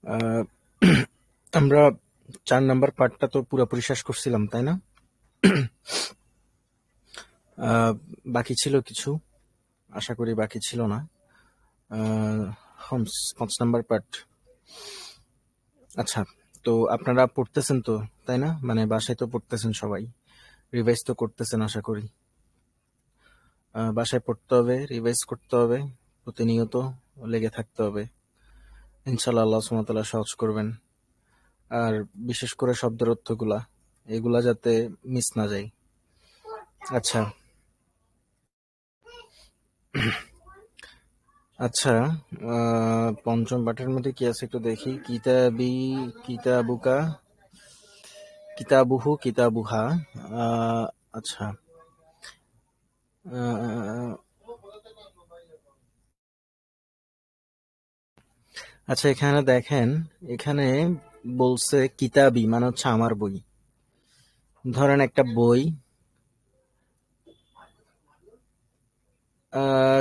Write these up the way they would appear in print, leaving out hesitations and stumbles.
আহ, আমরা 4 নাম্বার পার্টটা তো পুরোপুরি শেষ করছিলাম, তাই না? আহ, বাকি ছিল কিছু, আশা করি বাকি ছিল না। Homes 5 number part. আচ্ছা, তো আপনারা পড়তেছেন তো, তাই না? মানে বাসায় তো পড়তেছেন সবাই, রিভাইজ তো করতেছেন আশা করি। বাসায় পড়তে হবে, রিভাইজ করতে হবে, প্রতিনিয়ত লেগে থাকতে হবে। ইনশাল্লাহ আল্লাহ সুবহানাহু ওয়া তাআলা সহজ করবেন। আর বিশেষ করে শব্দের অর্থগুলা, এগুলা যাতে মিস না যায়। আচ্ছা আচ্ছা, পঞ্চম পাঠের মধ্যে কি আছে একটু দেখি। কিতাবি, কিতাবুকা, কিতাবুহু, কিতাবুহা। আহ, আচ্ছা, আহ, আচ্ছা, এখানে দেখেন, এখানে বলছে কিতাবি মানে হচ্ছে আমার বই। ধরেন একটা বই,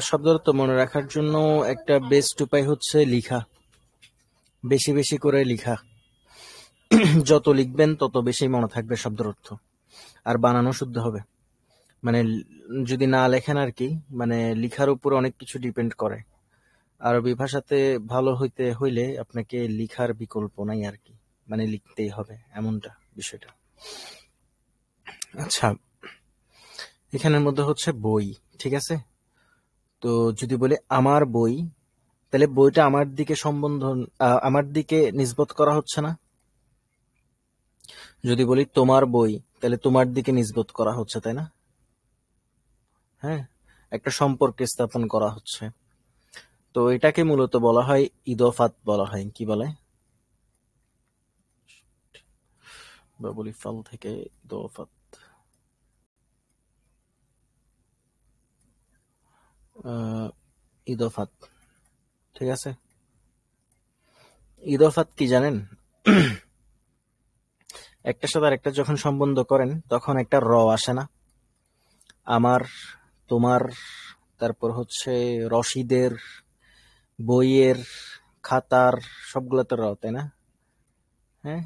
শব্দটা মনে রাখার জন্য একটা বেস্ট উপায় হচ্ছে লিখা, বেশি বেশি করে লিখা। যত লিখবেন তত বেশি মনে থাকবে শব্দের অর্থ, আর বানানো শুদ্ধ হবে। মানে যদি না লেখেন আর কি, মানে লিখার উপর অনেক কিছু ডিপেন্ড করে। আরবি ভাষাতে ভালো হইতে হইলে আপনাকে লিখার বিকল্প নাই আর কি, মানে লিখতেই হবে, এমনটা বিষয়টা। আচ্ছা, এখানের মধ্যে হচ্ছে বই, ঠিক আছে? তো যদি বলি আমার বই, তাহলে বইটা আমার দিকে সম্বোধন, আমার দিকে নিসবত করা হচ্ছে না? যদি বলি তোমার বই, তাহলে তোমার দিকে নিসবত করা হচ্ছে, তাই না? হ্যাঁ, একটা সম্পর্ক স্থাপন করা হচ্ছে। তো এটাকে মূলত বলা হয় ইদফাত বলা হয়। কি বলে? বাবুল ইফাল থেকে ইদফাত। আহ, ইদফাত, ঠিক আছে। ইদফাত কি জানেন? একটার সাথে আরেকটা যখন সম্বন্ধ করেন তখন একটা র আসে না? আমার, তোমার, তারপর হচ্ছে রশিদের, বইয়ের, খাতার, সবগুলোতে র, তাই না? হ্যাঁ,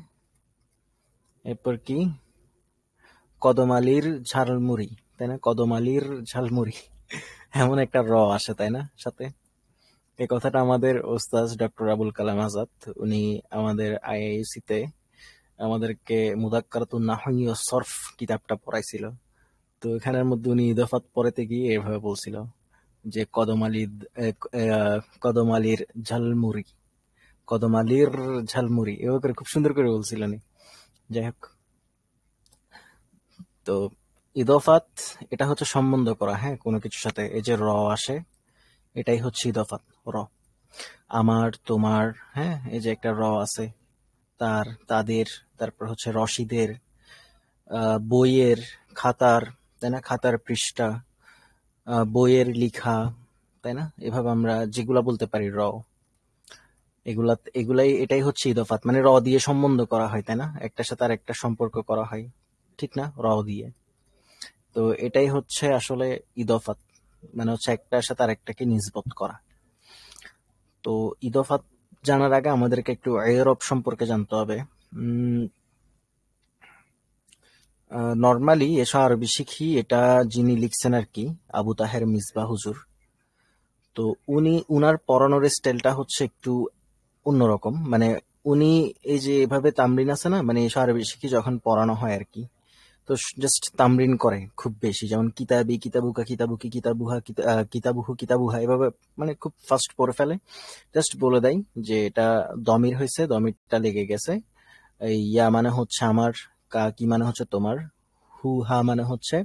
এরপর কি কদমালির ঝালমুড়ি, তাই না? কদমালির ঝালমুড়ি, এমন একটা র আসে, তাই না সাথে? এই কথাটা আমাদের ওস্তাদ ডক্টর আবুল কালাম আজাদ, উনি আমাদের আইআইসি তে আমাদেরকে মুদাক্কারাতুন নাহয়ি ও সরফ কিতাবটা পড়াইছিল। তো এখানের মধ্যে উনি ইদফাত পড়াতে গিয়ে এভাবে বলছিল যে কদম আলীর ঝালমুড়ি, কদম আলীর ঝালমুড়ি, এভাবে করে খুব সুন্দর করে বলছিল উনি। যাই হোক, তো ইদফাত এটা হচ্ছে সম্বন্ধ করা, হ্যাঁ, কোনো কিছুর সাথে। এই যে র আসে, এটাই হচ্ছে ইদফাত, র। আমার, তোমার, হ্যাঁ, এই যে একটা র আছে, তার, তাদের, তারপর হচ্ছে রশিদের, বইয়ের, খাতার, তাই না? খাতার পৃষ্ঠা, বইয়ের লিখা, তাই না? এভাবে আমরা যেগুলা বলতে পারি র, এগুলাই, এটাই হচ্ছে ইদফাত, মানে র দিয়ে সম্বন্ধ করা হয়, তাই না? একটার সাথে আর একটা সম্পর্ক করা হয়, ঠিক না? র দিয়ে। তো এটাই হচ্ছে আসলে ইদফাত, মানে হচ্ছে একটার সাথে আর একটাকে নিসবত করা। তো ইদফাত জানার আগে আমাদেরকে একটু এরব সম্পর্কে জানতে হবে। নর্মালি এসব আরবি শিখি, এটা যিনি লিখছেন আর কি, আবু তাহের মিসবাহ হুজুর। তো উনার পড়ানোর স্টাইলটা হচ্ছে একটু অন্যরকম। মানে উনি এই যে এভাবে তামরিন আছে না, মানে এসব আরবি শিখি যখন পড়ানো হয় আর কি, তো জাস্ট তামরিন করে খুব বেশি, যেমন কিতাবি, কিতাবুকা, কিতাবুকি, কিতাবুহা, কিতাবুহু, কিতাবুহা, এভাবে মানে খুব ফাস্ট পড়ে ফেলে। জাস্ট বলে দেয় যে এটা দমির হয়েছে, দমিরটা লেগে গেছে। এই ইয়া মানে হচ্ছে আমার, কা কি মানে হচ্ছে তোমার, হু হা মানে হচ্ছে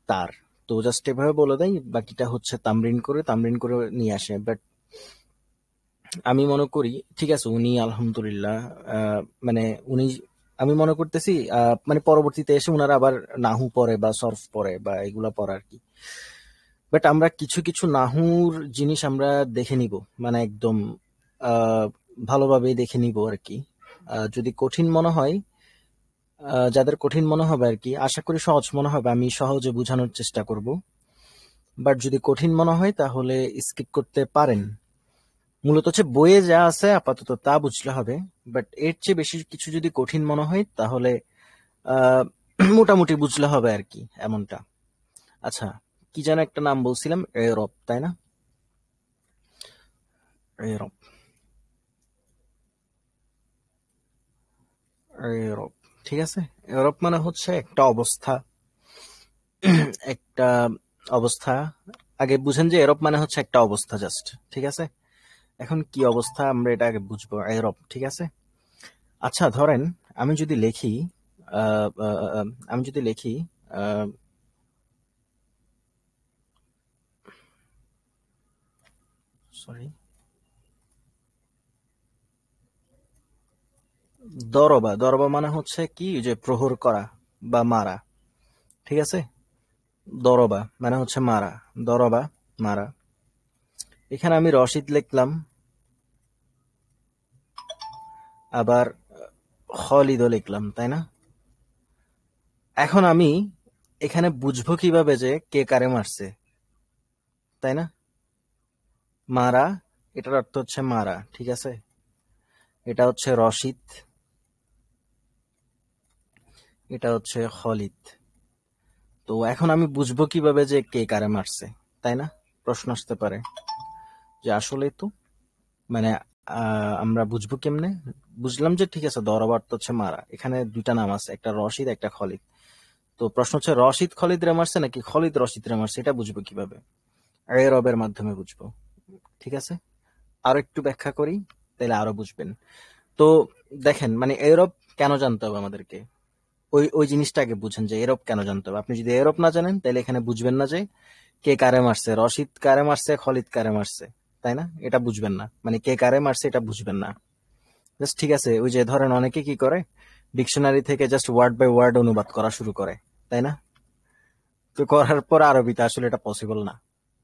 তার। তো জাস্ট এভাবে বলে দেয়, বাকিটা হচ্ছে তামরিন করে তামরিন করে নিয়ে আসে। বাট আমি মনে করি, ঠিক আছে, উনি আলহামদুলিল্লাহ, মানে উনি, আমি মনে করতেছি মানে পরবর্তীতে এসে উনারা আবার নাহু পড়ে বা সরফ পড়ে বা এগুলা পড়ে আর কি। বাট আমরা কিছু কিছু নাহুর জিনিস আমরা দেখে নিব, মানে একদম আহ ভালোভাবে দেখে নিব আর কি। যদি কঠিন মনে হয়, যাদের কঠিন মনে হবে আর কি, আশা করি সহজ মনে হবে, আমি সহজে বোঝানোর চেষ্টা করব। বাট যদি কঠিন মনে হয় তাহলে স্কিপ করতে পারেন। মূলত হচ্ছে বইয়ে যা আছে আপাতত তা বুঝলে হবে, বাট এর চেয়ে বেশি কিছু যদি কঠিন মনে হয় তাহলে আহ মোটামুটি বুঝলে হবে আর কি, এমনটা। আচ্ছা, কি যেন একটা নাম বলছিলাম, এরব, তাই না? এরব, এরব, ঠিক আছে। এরব মানে হচ্ছে একটা অবস্থা, একটা অবস্থা। আগে বুঝেন যে এরব মানে হচ্ছে একটা অবস্থা জাস্ট, ঠিক আছে। এখন কি অবস্থা আমরা এটা আগে বুঝবো, এরব, ঠিক আছে। আচ্ছা ধরেন আমি যদি লিখি, আমি যদি লিখি সরি, দরবা, দরবা মানে হচ্ছে কি, যে প্রহর করা বা মারা, ঠিক আছে। দরবা মানে হচ্ছে মারা, দরবা, মারা। এখানে আমি রশিদ লিখলাম, আবার খলিদও লিখলাম, তাই না? এখন আমি এখানে বুঝবো কিভাবে যে কে কারে মারছে, তাই না? মারা, এটার অর্থ হচ্ছে মারা, ঠিক আছে। এটা হচ্ছে রশিদ, এটা হচ্ছে খলিদ। তো এখন আমি বুঝবো কিভাবে যে কে কারে মারছে, তাই না? প্রশ্ন আসতে পারে যে আসলে তো মানে আমরা বুঝবো কেমনে? বুঝলাম যে ঠিক আছে, দরবার অর্থ হচ্ছে মারা, এখানে দুইটা নাম আছে, একটা রশিদ একটা খলিদ। তো প্রশ্ন হচ্ছে রশিদ খলিদ রে মারছে নাকি খলিদ রশিদ রে মারছে, এটা বুঝবো কিভাবে? এরবের মাধ্যমে বুঝবো, ঠিক আছে। আরো একটু ব্যাখ্যা করি, তাহলে আরো বুঝবেন। তো দেখেন, মানে এরব কেন জানতে হবে আমাদেরকে, ওই ওই জিনিসটা আগে বুঝেন যে এরব কেন জানতে হবে। আপনি যদি এরব না জানেন তাহলে এখানে বুঝবেন না যে কে কারে মারছে, রশিদ কারে মারছে, খলিদ কারে মারছে, তাই না? এটা বুঝবেন না, মানে কে কারে মারছে এটা বুঝবেন না। জাস্ট, ঠিক আছে, ওই যে ধরেন অনেকে কি করে, ডিকশনারি থেকে জাস্ট ওয়ার্ড বাই ওয়ার্ড অনুবাদ করা শুরু করে, তাই না? তো করার পর আরবিতে আসলে এটা পসিবল না।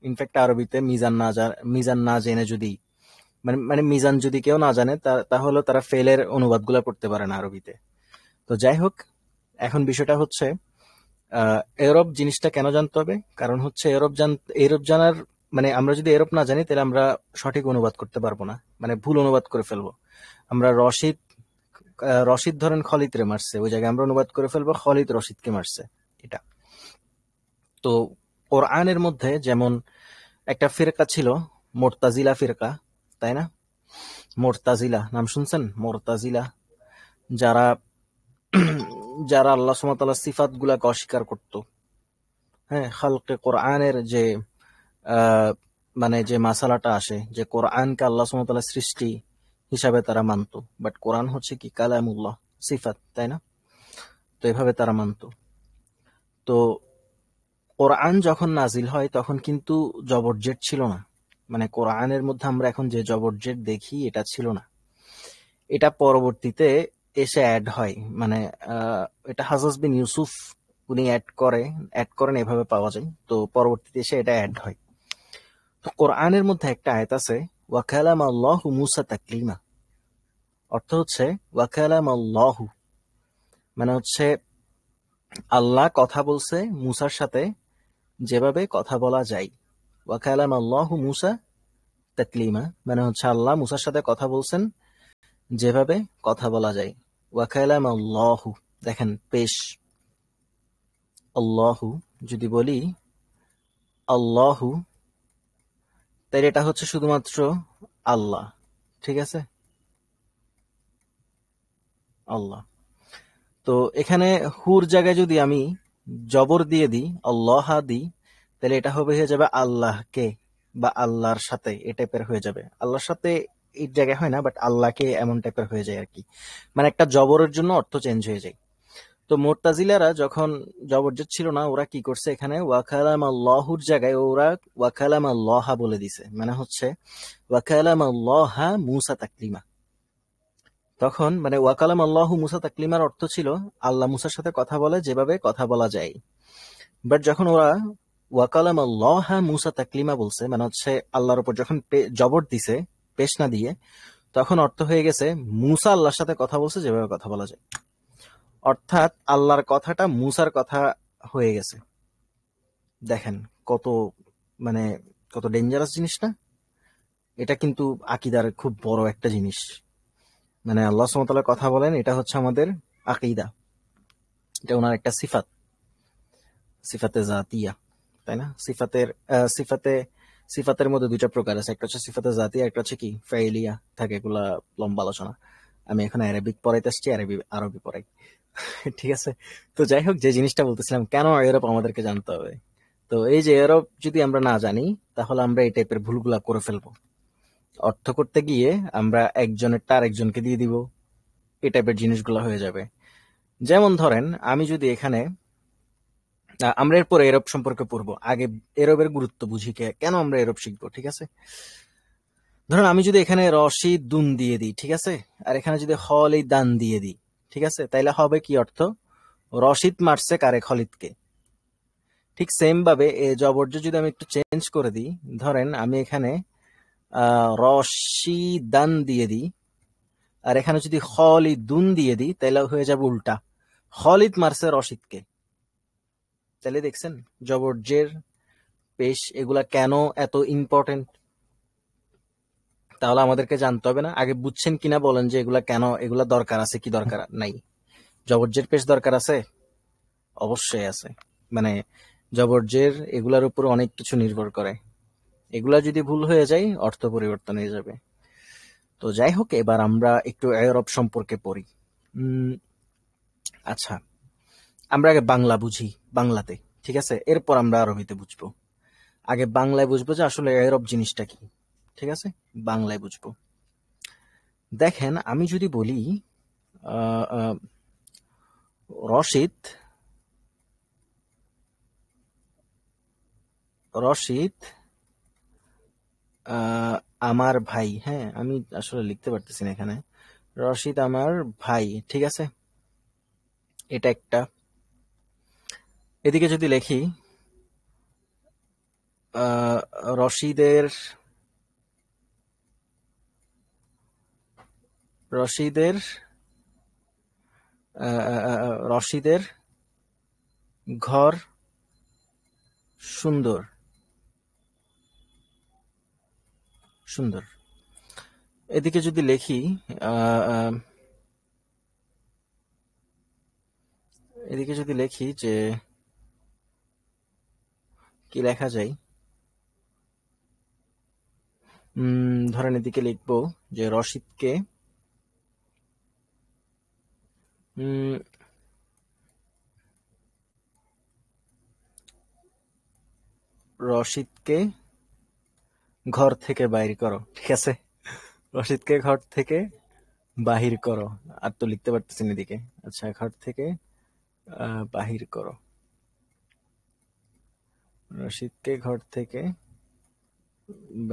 ইনফ্যাক্ট আরবিতে মিজান না জেনে যদি, মানে মিজান যদি কেউ না জানে তাহলে তারা ফেলের অনুবাদগুলো করতে পারে না আরবিতে। তো যাই হোক, এখন বিষয়টা হচ্ছে এরব জিনিসটা কেন জানতে হবে, কারণ হচ্ছে এরব জানার, মানে আমরা যদি এরব না জানি তাহলে আমরা সঠিক অনুবাদ করতে পারবো না, মানে ভুল অনুবাদ করে ফেলবো। আমরা রশিদ ধরেন খলিদ রে মারছে, ওই জায়গায় আমরা অনুবাদ করে ফেলবো খলিদ রশিদকে মারছে, এটা। তো কোরআনের মধ্যে যেমন একটা ফিরকা ছিল, মোরতাজিলা ফিরকা, তাই না? মোরতাজিলা নাম শুনছেন? মোরতাজিলা, যারা যারা আল্লাহ সুবহানাহু ওয়া তাআলার সিফাত গুলাকে অস্বীকার করত। হ্যাঁ, খালকে কোরআনের যে আহ, মানে যে মাসালাটা আসে, যে কোরআনকে আল্লাহ সুবহানাহু ওয়া তাআলার সৃষ্টি হিসাবে তারা মানতো, বাট কোরআন হচ্ছে কি কালামুল্লাহ, সিফাত, তাই না? তো এভাবে তারা মানতো। তো কোরআন যখন নাজিল হয় তখন কিন্তু জবরজেট ছিল না, মানে কোরআনের মধ্যে আমরা এখন যে জবরজেট দেখি এটা ছিল না, এটা পরবর্তীতে এসে অ্যাড হয়। মানে আহ, এটা হাজাজ বিন ইউসুফ উনি অ্যাড করেন, এভাবে পাওয়া যায়। তো পরবর্তীতে এসে এটা অ্যাড হয়। তো কোরআনের মধ্যে একটা আয়াত আছে, ওয়াকালামা আল্লাহু মুসা তাকলিমা। অর্থ হচ্ছে ওয়াকালামা আল্লাহু, মানে হচ্ছে আল্লাহ কথা বলছে মুসার সাথে যেভাবে কথা বলা যায়। ওয়াকালামা আল্লাহু মুসা তাকলিমা মানে হচ্ছে আল্লাহ মুসার সাথে কথা বলছেন যেভাবে কথা বলা যায়। ওয়াকালামা আল্লাহু, দেখেন পেশ, আল্লাহু, যদি বলি আল্লাহু, তাহলে এটা হচ্ছে শুধুমাত্র আল্লাহ, ঠিক আছে, আল্লাহ। তো এখানে হুর জায়গায় যদি আমি জবর দিয়ে দিই, আল্লাহ দিই, তাহলে এটা হবে, হয়ে যাবে আল্লাহকে বা আল্লাহর সাথে, এ টাইপের হয়ে যাবে। আল্লাহর সাথে এই জায়গায় হয় না, বাট আল্লাহকে এমন টাইপের হয়ে যায় আর কি। মানে একটা জবরের জন্য অর্থ চেঞ্জ হয়ে যায়। তো মুরতাজিলারা যখন জবরজেদ ছিল না, ওরা কি করছে, এখানে ওয়াকালাম আল্লাহুর জায়গায় ওরা ওয়াকালাম আল্লাহা বলে দিছে, মানে হচ্ছে ওয়াকালাম আল্লাহা মুসা তাকলিমা। তখন মানে ওয়াকালাম আল্লাহু মুসা তাকলিমার অর্থ ছিল আল্লাহ মুসার সাথে কথা বলে যেভাবে কথা বলা যায়। বাট যখন ওরা ওয়াকালাম আল্লাহা মুসা তাকলিমা বলছে, মানে হচ্ছে আল্লাহর উপর যখন জবর দিছে পেশ না দিয়ে, তখন অর্থ হয়ে গেছে মুসা আল্লাহর সাথে কথা বলছে যেভাবে কথা বলা যায়। অর্থাৎ আল্লাহর কথাটা মুসার কথা হয়ে গেছে। দেখেন কত, মানে কত ডেঞ্জারাস জিনিস না? এটা কিন্তু আকীদার খুব বড় একটা জিনিস। মানে আল্লাহ সুবহানাহু ওয়া তাআলা কথা বলেন, এটা হচ্ছে আমাদের আকীদা, এটা ওনার একটা সিফাত, সিফাতে জাতিয়া, তাই না? সিফাতের মধ্যে দুইটা প্রকার আছে, একটা হচ্ছে সিফাতে জাতিয়া, একটা হচ্ছে কি ফাইলিয়া থাকে, এগুলা লম্বা আলোচনা। আমি এখন আরবিক পড়াইতে আসছি, আরবি পড়াই। ঠিক আছে। তো যাই হোক, যে জিনিসটা বলতেছিলাম, কেন ইউরোপ আমাদেরকে জানতে হবে। তো এই যে ইউরোপ যদি আমরা না জানি, তাহলে আমরা এই টাইপের ভুলগুলা করে ফেলবো। অর্থ করতে গিয়ে আমরা একজনেরটা আরেকজনকে দিয়ে দিব, এই টাইপের জিনিসগুলো হয়ে যাবে। যেমন ধরেন, আমি যদি এখানে আমরা এরপর এরব সম্পর্কে পড়বো, আগে এরবের গুরুত্ব বুঝি, কেন আমরা এরব শিখবো, ঠিক আছে? ধরুন আমি যদি এখানে রশি দুন দিয়ে দিই, ঠিক আছে, আর এখানে যদি হলি দান দিয়ে দিই, ঠিক আছে, তাইলে হবে কি অর্থ? রশিদ মারছে কারে? খলিদকে। ঠিক সেম ভাবে এ জবর্জ যদি আমি একটু চেঞ্জ করে দিই, ধরেন আমি এখানে রশি দান দিয়ে দিই, আর এখানে যদি খলিদ দুন দিয়ে দিই, তাইলে হয়ে যাবে উল্টা, খলিদ মারছে রশিদকে। তাহলে দেখছেন জবর্জের পেশ এগুলা কেন এত ইম্পর্টেন্ট। তাহলে আমাদেরকে জানতে হবে না? আগে বুঝছেন কিনা বলেন যে এগুলা কেন, এগুলা দরকার আছে কি দরকার নাই? জবর্জের পেশ দরকার আছে, অবশ্যই আছে। মানে জবর্জের এগুলার উপর অনেক কিছু নির্ভর করে, এগুলা যদি ভুল হয়ে যায় অর্থ পরিবর্তন হয়ে যাবে। তো যাই হোক, এবার আমরা একটু এরব সম্পর্কে পড়ি। আচ্ছা, আমরা আগে বাংলা বুঝি, বাংলাতে, ঠিক আছে, এরপর আমরা আরবিতে বুঝবো। আগে বাংলায় বুঝবো যে আসলে এরব জিনিসটা কি, ঠিক আছে, বাংলায় বুঝবো। দেখেন আমি যদি বলি আহ, আহ, রশিদ, রশিদ আহ, আমার ভাই, হ্যাঁ আমি আসলে লিখতে পারতেছি না এখানে, রশিদ আমার ভাই, ঠিক আছে, এটা একটা। এদিকে যদি লিখি আহ, রশিদের, রশিদের রশিদের ঘর সুন্দর, সুন্দর। এদিকে যদি লিখি আহ, আহ, এদিকে যদি লিখি যে কি লেখা যায়, ধরেন এদিকে লিখবো যে রশিদকে, উম, রশিদকে ঘর থেকে বাইর করো, ঠিক আছে, রশিদকে ঘর থেকে বাহির করো। আর তো লিখতে পারতেছি না এদিকে। আচ্ছা, ঘর থেকে বাহির করো, রশিদকে ঘর থেকে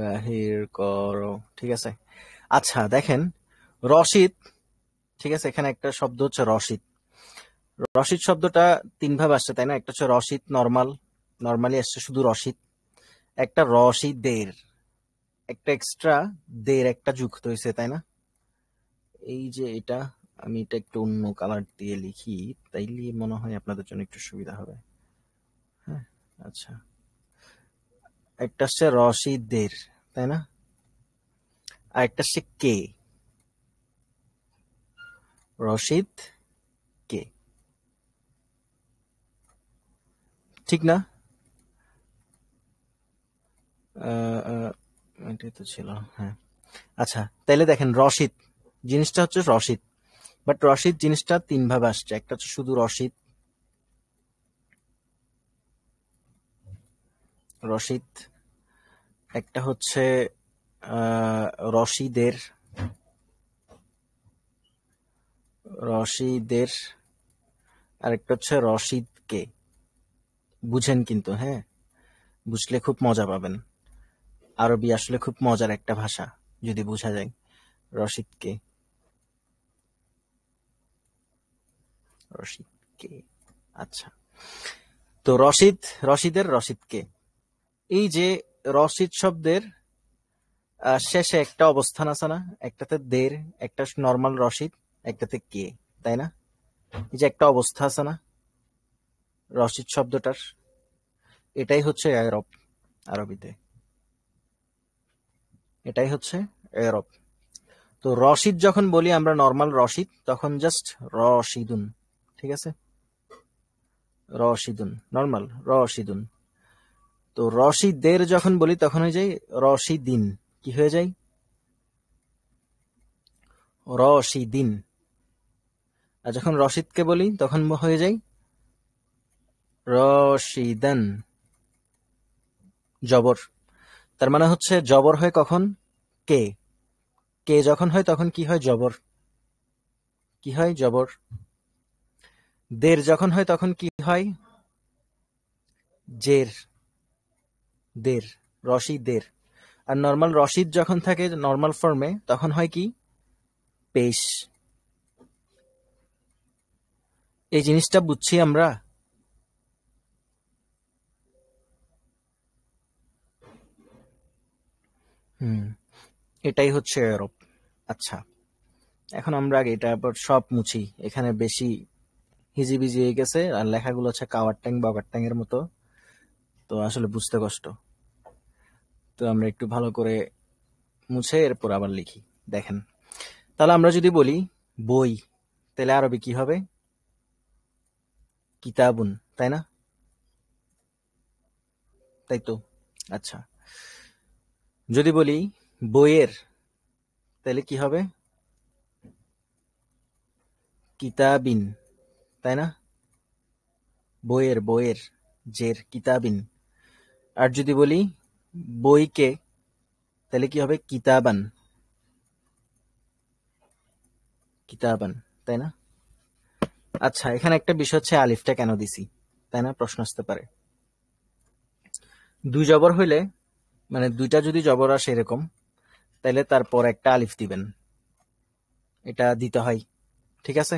বাহির করো, ঠিক আছে। আচ্ছা দেখেন, রশিদ, ঠিক আছে, এখানে একটা শব্দ হচ্ছে রশিদ। রশিদ শব্দটা তিন ভাবে আসছে, তাই না? একটা হচ্ছে রশিদ নরমাল, নরমালি আসছে শুধু রশিদ। একটা রশিদের, একটা এক্সট্রা দের একটা যুক্ত হয়েছে, তাই না? এই যে এটা, আমি এটা একটু অন্য কালার দিয়ে লিখি, তাইলে মনে হয় আপনাদের জন্য একটু সুবিধা হবে। হ্যাঁ, আচ্ছা, একটা হচ্ছে রশিদের, তাই না? আর একটা হচ্ছে কে, রশিদ কে, ঠিক না? আহ, আহ, এটাই তো ছিল, হ্যাঁ। আচ্ছা, তাইলে দেখেন রশিদ জিনিসটা হচ্ছে রশিদ, বাট রশিদ জিনিসটা তিন ভাবে আসছে। একটা হচ্ছে শুধু রশিদ, রশিদ, একটা হচ্ছে আহ, রশিদের, রশিদের, আরেকটা হচ্ছে রশিদকে। বুঝেন কিন্তু, হ্যাঁ, বুঝলে খুব মজা পাবেন। আরবি আসলে খুব মজার একটা ভাষা যদি বোঝা যায়। রশিদকে, রশিদকে, আচ্ছা। তো রশিদ, রশিদের, রশিদকে, এই যে রশিদ শব্দের শেষে একটা অবস্থান আছে না? একটাতে দের, একটা নর্মাল রশিদ, একটাতে কে, তাই না? এই যে একটা অবস্থা আছে না রশিদ শব্দটার, এটাই হচ্ছে আরব, আরবিতে। এটাই হচ্ছে এরব। তো রশিদ যখন বলি আমরা নর্মাল রশিদ, তখন জাস্ট রশিদুন, ঠিক আছে, রশিদুন, নর্মাল রশিদুন। তো রশিদের যখন বলি তখন হয়ে যায় রশিদিন, কি হয়ে যায়, রশিদিন। আর যখন রশিদকে বলি তখন হয়ে যায় রশিদান, জবর। তার মানে হচ্ছে জবর হয় কখন, কে, কে যখন হয় তখন কি হয়, জবর, কি হয়, জবর। দের যখন হয় তখন কি হয়, জের, দের, রশিদের। আর নর্মাল রশিদ যখন থাকে নর্মাল ফর্মে তখন হয় কি, পেশ। এই জিনিসটা বুঝছি আমরা। হুম, এটাই হচ্ছে এরব। আচ্ছা, এখন আমরা আগে এটা আবার সব মুছি, এখানে বেশি হিজিবিজি হয়ে গেছে আর লেখাগুলো হচ্ছে কাওয়ার ট্যাং বগার ট্যাং এর মতো, তো আসলে বুঝতে কষ্ট। তো আমরা একটু ভালো করে মুছে এরপর আবার লিখি। দেখেন, তাহলে আমরা যদি বলি বই, তাহলে আরবি কি হবে, কিতাবুন, তাই না, তাই তো। আচ্ছা, যদি বলি বইয়ের, তাহলে কি হবে, কিতাবিন, তাই না, বইয়ের, বইয়ের, জের, কিতাবিন। আর যদি বলি বইকে, তাহলে কি হবে, কিতাবান, কিতাবান, তাই না। আচ্ছা, এখানে একটা বিষয় হচ্ছে আলিফটা কেন দিছি, তাই না, প্রশ্ন আসতে পারে। দুই জবর হইলে, মানে দুইটা যদি জবর আসে এরকম, তাহলে তারপর একটা আলিফ দিবেন, এটা দিতে হয়, ঠিক আছে।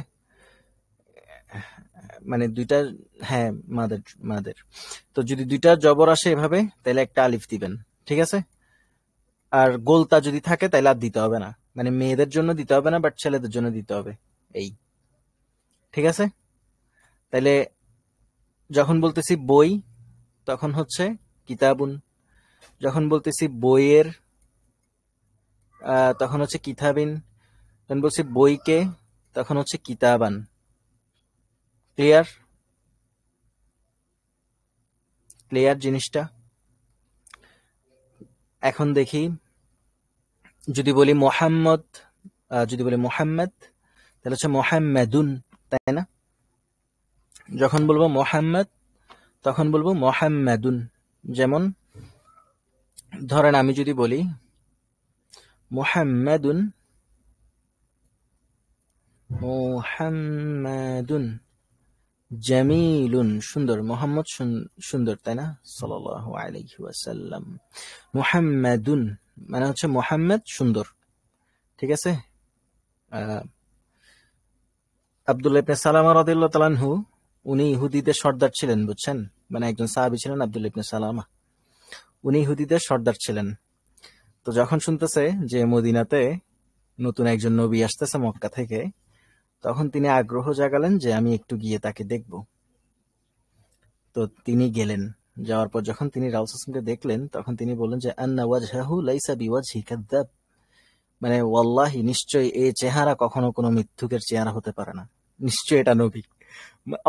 মানে দুইটা, হ্যাঁ, মাদের, মাদের। তো যদি দুইটা জবর আসে এভাবে, তাহলে একটা আলিফ দিবেন, ঠিক আছে। আর গোলতা যদি থাকে তাহলে আর দিতে হবে না, মানে মেয়েদের জন্য দিতে হবে না, বাট ছেলেদের জন্য দিতে হবে, এই, ঠিক আছে। তাইলে যখন বলতেছি বই তখন হচ্ছে কিতাবুন, যখন বলতেছি বইয়ের তখন হচ্ছে কিতাবিন, যখন বলছি বইকে তখন হচ্ছে কিতাবান। ক্লিয়ার, ক্লিয়ার জিনিসটা। এখন দেখি, যদি বলি মোহাম্মদ, যদি বলি মোহাম্মদ, তাহলে হচ্ছে মোহাম্মদুন, তাই না। যখন বলবো মোহাম্মদ তখন বলবো মোহাম্মদুন। যেমন ধরেন আমি যদি বলি মোহাম্মদুন, মোহাম্মদুন জামিলুন, সুন্দর, মোহাম্মদ সুন্দর, তাই না, সাল্লাল্লাহু আলাইহি ওয়াসাল্লাম। মুহাম্মাদুন মানে হচ্ছে মোহাম্মদ সুন্দর, ঠিক আছে। আহ, আব্দুল্লাহ ইবনে সালামা রাদিয়াল্লাহু তাআলা আনহু, উনি ইহুদিদের সর্দার ছিলেন, বুঝছেন, মানে একজন সাহাবী ছিলেন আব্দুল্লাহ ইবনে সালামা, উনি ইহুদিদের সর্দার ছিলেন। তো যখন শুনতেছে যে মদিনাতে নতুন একজন নবী আসতেছে মক্কা থেকে, তখন তিনি আগ্রহ জাগালেন যে আমি একটু গিয়ে তাকে দেখব। তো তিনি গেলেন, যাওয়ার পর যখন তিনি রাসূল সাল্লাল্লাহু আলাইহি ওয়াসাল্লামকে দেখলেন তখন তিনি বললেন যে আন্না ওয়াজহাহু লাইসা বিওয়াজহি কাযযাব, মানে ওয়াল্লাহি, নিশ্চয়ই এই চেহারা কখনো কোনো মিথ্যুকের চেহারা হতে পারে না, নিশ্চয়ই এটা নবী।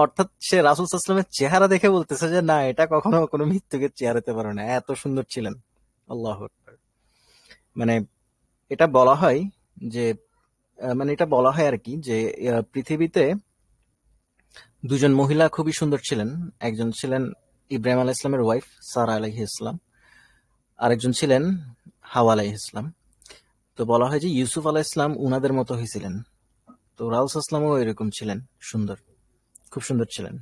অর্থাৎ সে রাসূল সাল্লাল্লাহু আলাইহি ওয়াসাল্লামের চেহারা দেখে বলতেছে যে না, এটা কখনো কোনো মিথ্যুকের চেহারা হতে পারে না, এত সুন্দর ছিলেন। আল্লাহু আকবার। মানে এটা বলা হয় যে মানে এটা বলা হয় আর কি যে পৃথিবীতে দুজন মহিলা খুবই সুন্দর ছিলেন। একজন ছিলেন ইব্রাহিম আলাইহিস সালামের ওয়াইফ সারা আলাইহিস সালাম, আরেকজন ছিলেন হাওয়া আলাইহিস সালাম। তো বলা হয় যে ইউসুফ আলাইহিস সালাম উনাদের মতো হয়েছিলেন। তো রাসূল সাল্লাল্লাহু আলাইহি ওয়াসাল্লামও এরকম ছিলেন, সুন্দর, খুব সুন্দর ছিলেন।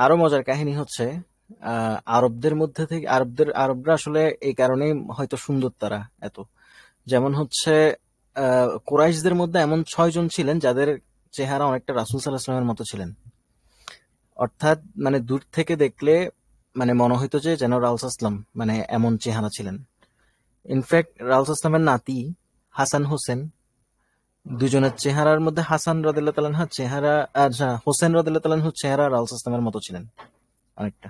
আরো মজার কাহিনী হচ্ছে আরবদের মধ্যে থেকে, আরবরা আসলে এই কারণেই হয়তো সুন্দর তারা এত, যেমন হচ্ছে কুরাইশদের মধ্যে এমন 6 জন ছিলেন যাদের চেহারা অনেকটা রাসূল সাল্লাল্লাহু আলাইহি ওয়াসাল্লামের মতো ছিলেন। অর্থাৎ মানে দূর থেকে দেখলে মানে মনে হইতো যে যেন রাসূল সাল্লাল্লাহু আলাইহি ওয়াসাল্লাম মানে এমন চেহারা ছিলেন। ইনফ্যাক্ট রাসূল সাল্লাল্লাহু আলাইহি ওয়াসাল্লামের নাতি হাসান হোসেন, দুজনের চেহারার মধ্যে হাসান রাদিয়াল্লাহু তাআলা আনহুর চেহারা আর হোসেন রাদিয়াল্লাহু তাআলা আনহুর চেহারা রাসূল সাল্লাল্লাহু আলাইহি ওয়াসাল্লামের মতো ছিলেন অনেকটা।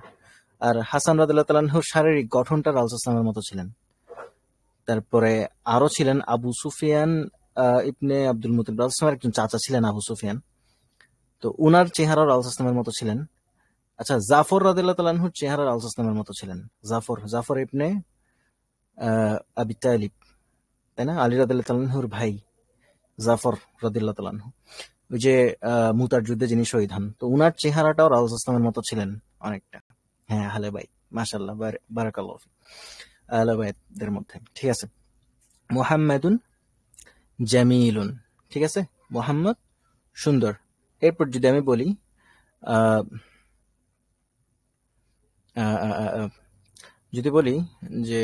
আর হাসান রাদিয়াল্লাহু তাআলা আনহুর শারীরিক গঠনটা রাসূল সাল্লাল্লাহু আলাইহি ওয়াসাল্লামের মতো ছিলেন। তারপরে আরো ছিলেন আবু সুফিয়ান ইবনে আব্দুল মুতালিব রাসূলুল্লাহ সাল্লাল্লাহু আলাইহি ওয়াসাল্লামের একজন চাচা ছিলেন আবু সুফিয়ান। তো উনার চেহারা রাসূলুল্লাহ সাল্লাল্লাহু আলাইহি ওয়াসাল্লামের মতো ছিলেন। আচ্ছা, জাফর রাদিয়াল্লাহু তাআলা আনহুর চেহারা রাসূলুল্লাহ সাল্লাল্লাহু আলাইহি ওয়াসাল্লামের মতো ছিলেন। জাফর জাফর ইবনে আবি তালিব, তাই না? আলী রাদিয়াল্লাহু তাআলা আনহুর ভাই জাফর রাদিয়াল্লাহু তাআলা আনহু, ওই যে মুতার যুদ্ধে যিনি শহীদ হন, তো উনার চেহারাটাও রাসূলুল্লাহ সাল্লাল্লাহু আলাইহি ওয়াসাল্লামের মতো ছিলেন অনেকটা। হ্যাঁ, আহলে বাইত, মাশাআল্লাহ, বারাকাল্লাহু ফিক। আহলে বাইতদের মধ্যে, ঠিক আছে। মুহাম্মাদুন জামিলুন, ঠিক আছে, মুহাম্মদ সুন্দর। এরপর যদি আমি বলি আহ, আহ, আহ, আহ, যদি বলি যে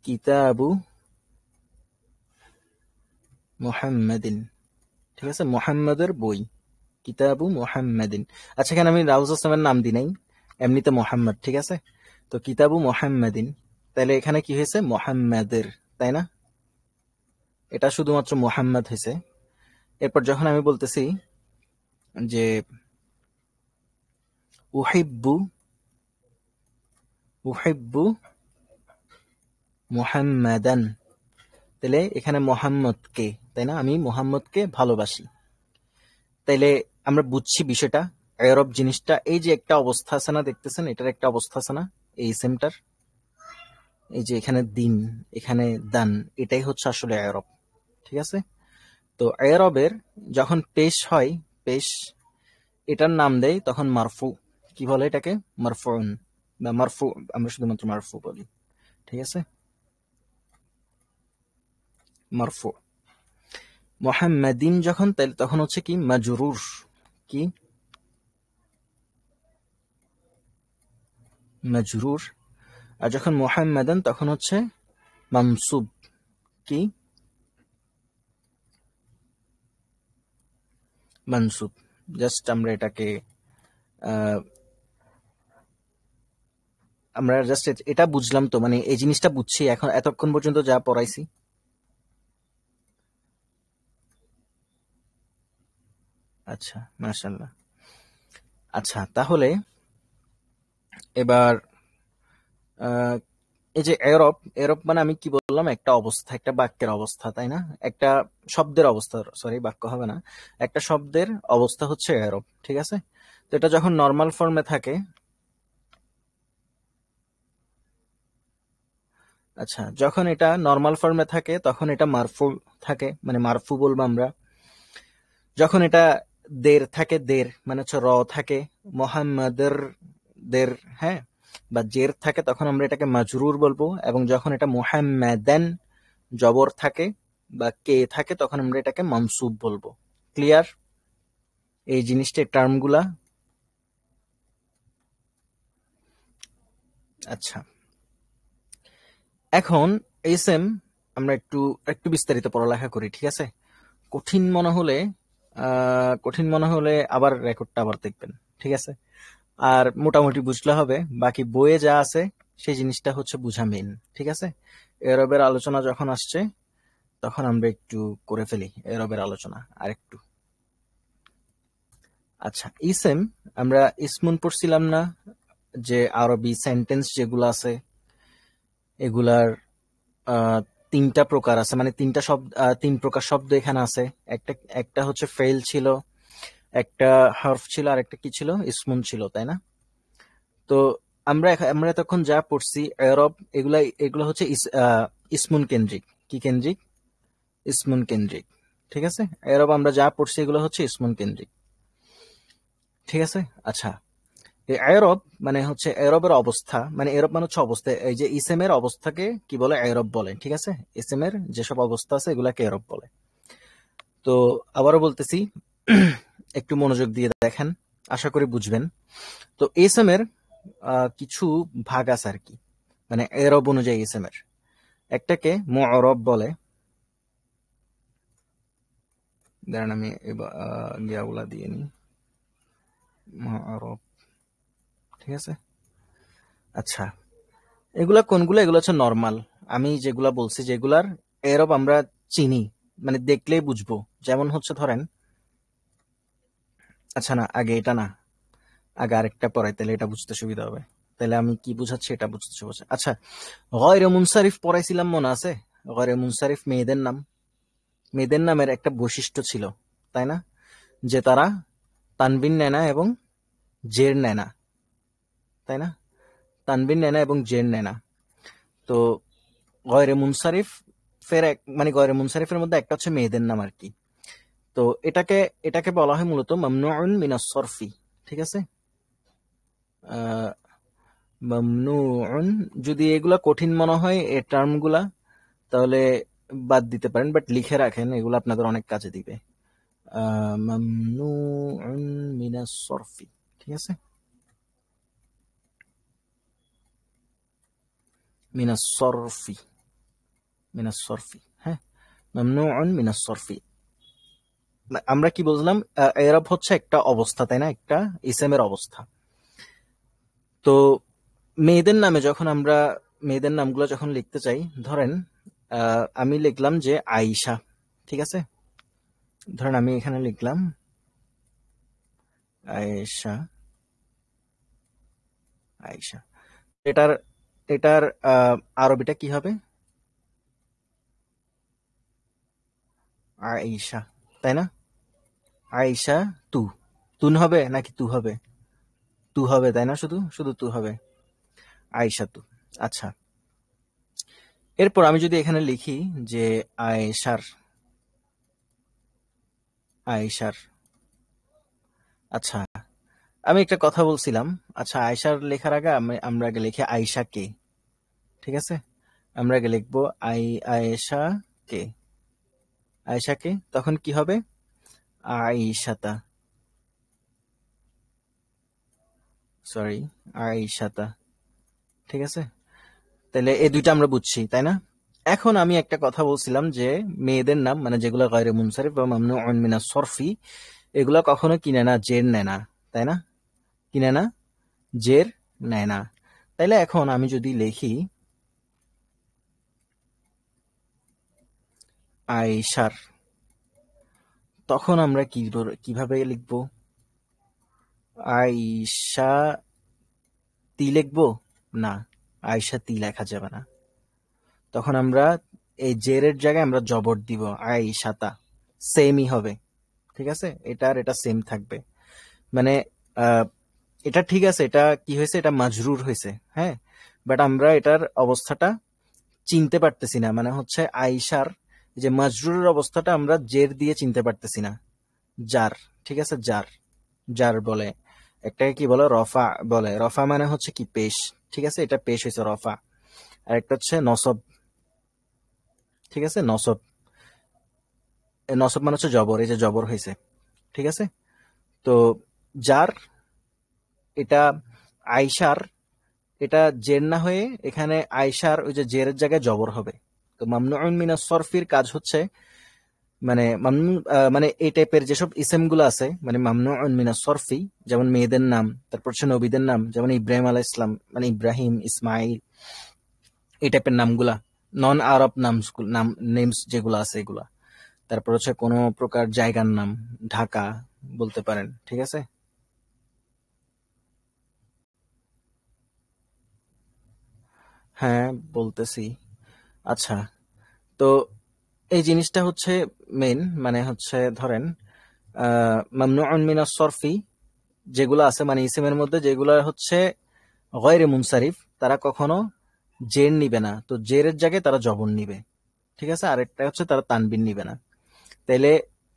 কিতাবু মুহাম্মাদিন, ঠিক আছে, মুহাম্মাদের বই, কিতাবু মুহাম্মাদিন। আচ্ছা, এখানে আমি রাউজাসলামের নাম দিই নাই, এমনিতে মোহাম্মদ, ঠিক আছে। তো কিতাবু মুহাম্মাদিন, তাহলে এখানে কি হয়েছে? মুহাম্মাদের, তাই না? এটা শুধুমাত্র মুহাম্মদ হয়েছে। এরপর যখন আমি বলতেছি যে উহিব্বু উহিব্বু মুহাম্মাদান, তাহলে এখানে মোহাম্মদকে, তাই না? আমি মোহাম্মদকে ভালোবাসি। তাইলে আমরা বুঝছি বিষয়টা, এরব জিনিসটা, এই যে একটা অবস্থা আছে না, দেখতেছেন, এটার একটা অবস্থা আছে না, এই ইসেমটার, এই যে এখানে দিন, এখানে দান, এটাই হচ্ছে আসলে এরব, ঠিক আছে। তো এরবের যখন পেশ হয়, পেশ এটার নাম দেয় তখন মারফু। কি বলে এটাকে? মারফুন বা মারফু, আমরা শুধুমাত্র মারফু বলি, ঠিক আছে, মারফু। মুহাম্মাদিন যখন, তাহলে তখন হচ্ছে কি? মাজরুর, কি? মাজরুর। আর যখন মুহাম্মাদান তখন হচ্ছে মানসুব, কি? মানসুব। জাস্ট আমরা এটাকে আমরা জাস্ট এটা বুঝলাম তো, মানে এই জিনিসটা বুঝছি এখন, এতক্ষণ পর্যন্ত যা পড়াইছি। আচ্ছা, মাশাআল্লাহ। আচ্ছা, তাহলে এবার আহ, এই যে এরব, এরব মানে আমি কি বললাম? একটা অবস্থা, একটা বাক্যের অবস্থা, তাই না? একটা শব্দের অবস্থা, সরি বাক্য হবে না, একটা শব্দের অবস্থা হচ্ছে এরব, ঠিক আছে। তো এটা যখন নর্মাল ফর্মে থাকে, আচ্ছা, যখন এটা নর্মাল ফর্মে থাকে তখন এটা মারফু থাকে, মানে মারফু বলবো আমরা। যখন এটা দের থাকে, দের মানে হচ্ছে র থাকে, মোহাম্মদের দের, হ্যাঁ, বা জের থাকে, তখন আমরা এটাকে মাজরুর বলবো। এবং যখন এটা মুহাম্মাদান জবর থাকে বা কে থাকে, তখন আমরা এটাকে মানসুব বলবো। ক্লিয়ার এই জিনিসটা, টার্মগুলা? আচ্ছা, এখন এই সেম আমরা একটু একটু বিস্তারিত পড়ালেখা করি, ঠিক আছে। কঠিন মনে হলে কঠিন মনে হলে আবার রেকর্ডটা আবার দেখবেন, ঠিক আছে। আর মোটামুটি বুঝলে হবে, বাকি বইয়ে যা আছে সেই জিনিসটা হচ্ছে বুঝা মেইন, ঠিক আছে। এরবের আলোচনা যখন আসছে তখন আমরা একটু করে ফেলি এরবের আলোচনা আর একটু। আচ্ছা, ইসেম, আমরা ইসমুন পড়ছিলাম না, যে আরবি সেন্টেন্স যেগুলো আছে এগুলার আহ, তিনটা প্রকার আছে, মানে তিনটা শব্দ, তিন প্রকার শব্দ এখানে আছে। একটা একটা হচ্ছে ফেল ছিল, একটা হার্ফ ছিল, আর একটা কি ছিল? ইসমুন ছিল, তাই না? তো আমরা তখন যা পড়ছি এরব, এগুলা এগুলো হচ্ছে ইসমুন কেন্দ্রিক। কি কেন্দ্রিক? ইসমুন কেন্দ্রিক, ঠিক আছে। এরব আমরা যা পড়ছি এগুলো হচ্ছে ইসমুন কেন্দ্রিক, ঠিক আছে। আচ্ছা, এই এরব মানে হচ্ছে এরবের অবস্থা, মানে এরব মানে হচ্ছে অবস্থা। এই যে ইসেমের অবস্থাকে কি বলে? এরব বলে, ঠিক আছে। ইসেমের যেসব অবস্থা আছে এগুলাকে এরব বলে। তো আবারও বলতেছি, একটু মনোযোগ দিয়ে দেখেন, আশা করি বুঝবেন। তো ইসেমের কিছু ভাগ আছে আর কি, মানে এরব অনুযায়ী ইসেমের। একটাকে মুআরব বলে, দাঁড়ান আমি গিয়াগুলা দিয়ে নি, মুআরব, ঠিক আছে। আচ্ছা, এগুলা কোনগুলো? এগুলো হচ্ছে নরমাল, আমি যেগুলা বলছি, যেগুলার এরব আমরা চিনি, মানে দেখলেই বুঝবো। যেমন হচ্ছে ধরেন, আচ্ছা না, আগে এটা না, আগে আরেকটা পড়াই, তাহলে এটা বুঝতে সুবিধা হবে। তাহলে আমি কি বুঝাচ্ছি এটা বুঝতে বলছে। আচ্ছা, গয়রে মুনসারিফ পড়াইছিলাম, মনে আছে? গয়রে মুনসারিফ মেয়েদের নাম, মেয়েদের নামের একটা বৈশিষ্ট্য ছিল, তাই না? যে তারা তানবিন নেয় না এবং জের নেয় না, তাই না? তানবিন নেয় না এবং জের নেয় না। তো গয়রে মুনসারিফ মানে গয়রে মুনসারিফের মধ্যে একটা হচ্ছে মেয়েদের নাম আর কি। তো এটাকে এটাকে বলা হয় মূলত মামনুউন মিনাস সরফি। ঠিক আছে? আহ মামনুউন, যদি এগুলা কঠিন মনে হয় এই টার্মগুলা, তাহলে বাদ দিতে পারেন, বাট লিখে রাখেন, এগুলো আপনাদের অনেক কাজে দিবে। মামনুউন মিনাস সরফি, ঠিক আছে? মিনাস সরফি, মিনাস সরফি, হ্যাঁ, মামনুউন মিনাস সরফি। আমরা কি বুঝলাম? এরব হচ্ছে একটা অবস্থা, তাই না? একটা ইসেমের অবস্থা। তো মেয়েদের নামে যখন আমরা মেয়েদের নামগুলো যখন লিখতে চাই, ধরেন আমি লিখলাম যে আয়েশা, ঠিক আছে? ধরেন আমি এখানে লিখলাম আয়েশা, আয়েশা। এটার এটার আরবিটা কি হবে? আয়েশা, তাই না? আয়েশা তু, তুন হবে নাকি তু হবে? তু হবে, তাই না? শুধু শুধু তু হবে, আয়েশা তু। আচ্ছা, এরপর আমি যদি এখানে লিখি যে আয়েশার, আয়েশার, আচ্ছা, আমি একটা কথা বলছিলাম। আচ্ছা, আয়েশার লেখার আগে আমরা আগে লিখি আয়েশা কে, ঠিক আছে? আমরা আগে লিখবো আয়েশা কে, আয়েশা কে, তখন কি হবে? আয়েশাতা, সরি, আয়েশাতা, ঠিক আছে? তাহলে এই দুইটা আমরা বুঝছি, তাই না? এখন আমি একটা কথা বলছিলাম যে মেয়েদের নাম মানে যেগুলো গায়রে মুনসারিফ বা মামনুউন মিনাস সরফি, এগুলা কখনো কিনে না, জের নেয় না, তাই না? কিনে না, জের নেয় না। তাইলে এখন আমি যদি লিখি আয়েশার, তখন আমরা কিভাবে লিখবো? আয়েশা তি লিখবো? না, আয়েশা তি লেখা যাবে না। তখন আমরা এই জেরের জায়গায় আমরা জবর দিব, আয়েশাতা, সেমই হবে, ঠিক আছে? এটা সেম থাকবে। মানে আহ, এটা ঠিক আছে, এটা কি হয়েছে, এটা মাজরুর হয়েছে, হ্যাঁ, বাট আমরা এটার অবস্থাটা চিনতে পারতেছি না। মানে হচ্ছে আয়েশার যে মাজরুরের অবস্থাটা আমরা জের দিয়ে চিনতে পারতেছি না, জার, ঠিক আছে? জার, জার বলে, একটাকে কি বলে, রফা বলে। রফা মানে হচ্ছে কি, পেশ, ঠিক আছে? এটা পেশ হয়েছে, রফা। আর একটা হচ্ছে নসব, ঠিক আছে? নসব, নসব মানে হচ্ছে জবর, এই যে জবর হয়েছে, ঠিক আছে? তো জার, এটা আয়েশার, এটা জের না হয়ে এখানে আয়েশার ওই যে জেরের জায়গায় জবর হবে। তো মামনুউন মিনাস সরফির কাজ হচ্ছে মানে মানে এই টাইপের যেসব ইসেম গুলো আছে, মানে মামনুউন মিনাস সরফি, যেমন মেয়েদের নাম, তারপর হচ্ছে নবীদের নাম, যেমন ইব্রাহিম আলাইহিস সালাম, মানে ইব্রাহিম, ইসমাইল, এই টাইপের নামগুলা, নন আরব নাম নেমস যেগুলো আছে এগুলা। তারপর হচ্ছে কোনো প্রকার জায়গার নাম, ঢাকা বলতে পারেন, ঠিক আছে? হ্যাঁ, বলতেছি। আচ্ছা, তো এই জিনিসটা হচ্ছে মেন, মানে হচ্ছে ধরেন মামনুউন মিনাস সরফি যেগুলো আছে, মানে ইসিমের মধ্যে যেগুলো হচ্ছে গয়রে মুনসারিফ, তারা কখনো জের নিবে না, তো জেরের জায়গায় তারা জবর নিবে, ঠিক আছে? আরেকটা হচ্ছে তারা তানবিন নিবে না। তাইলে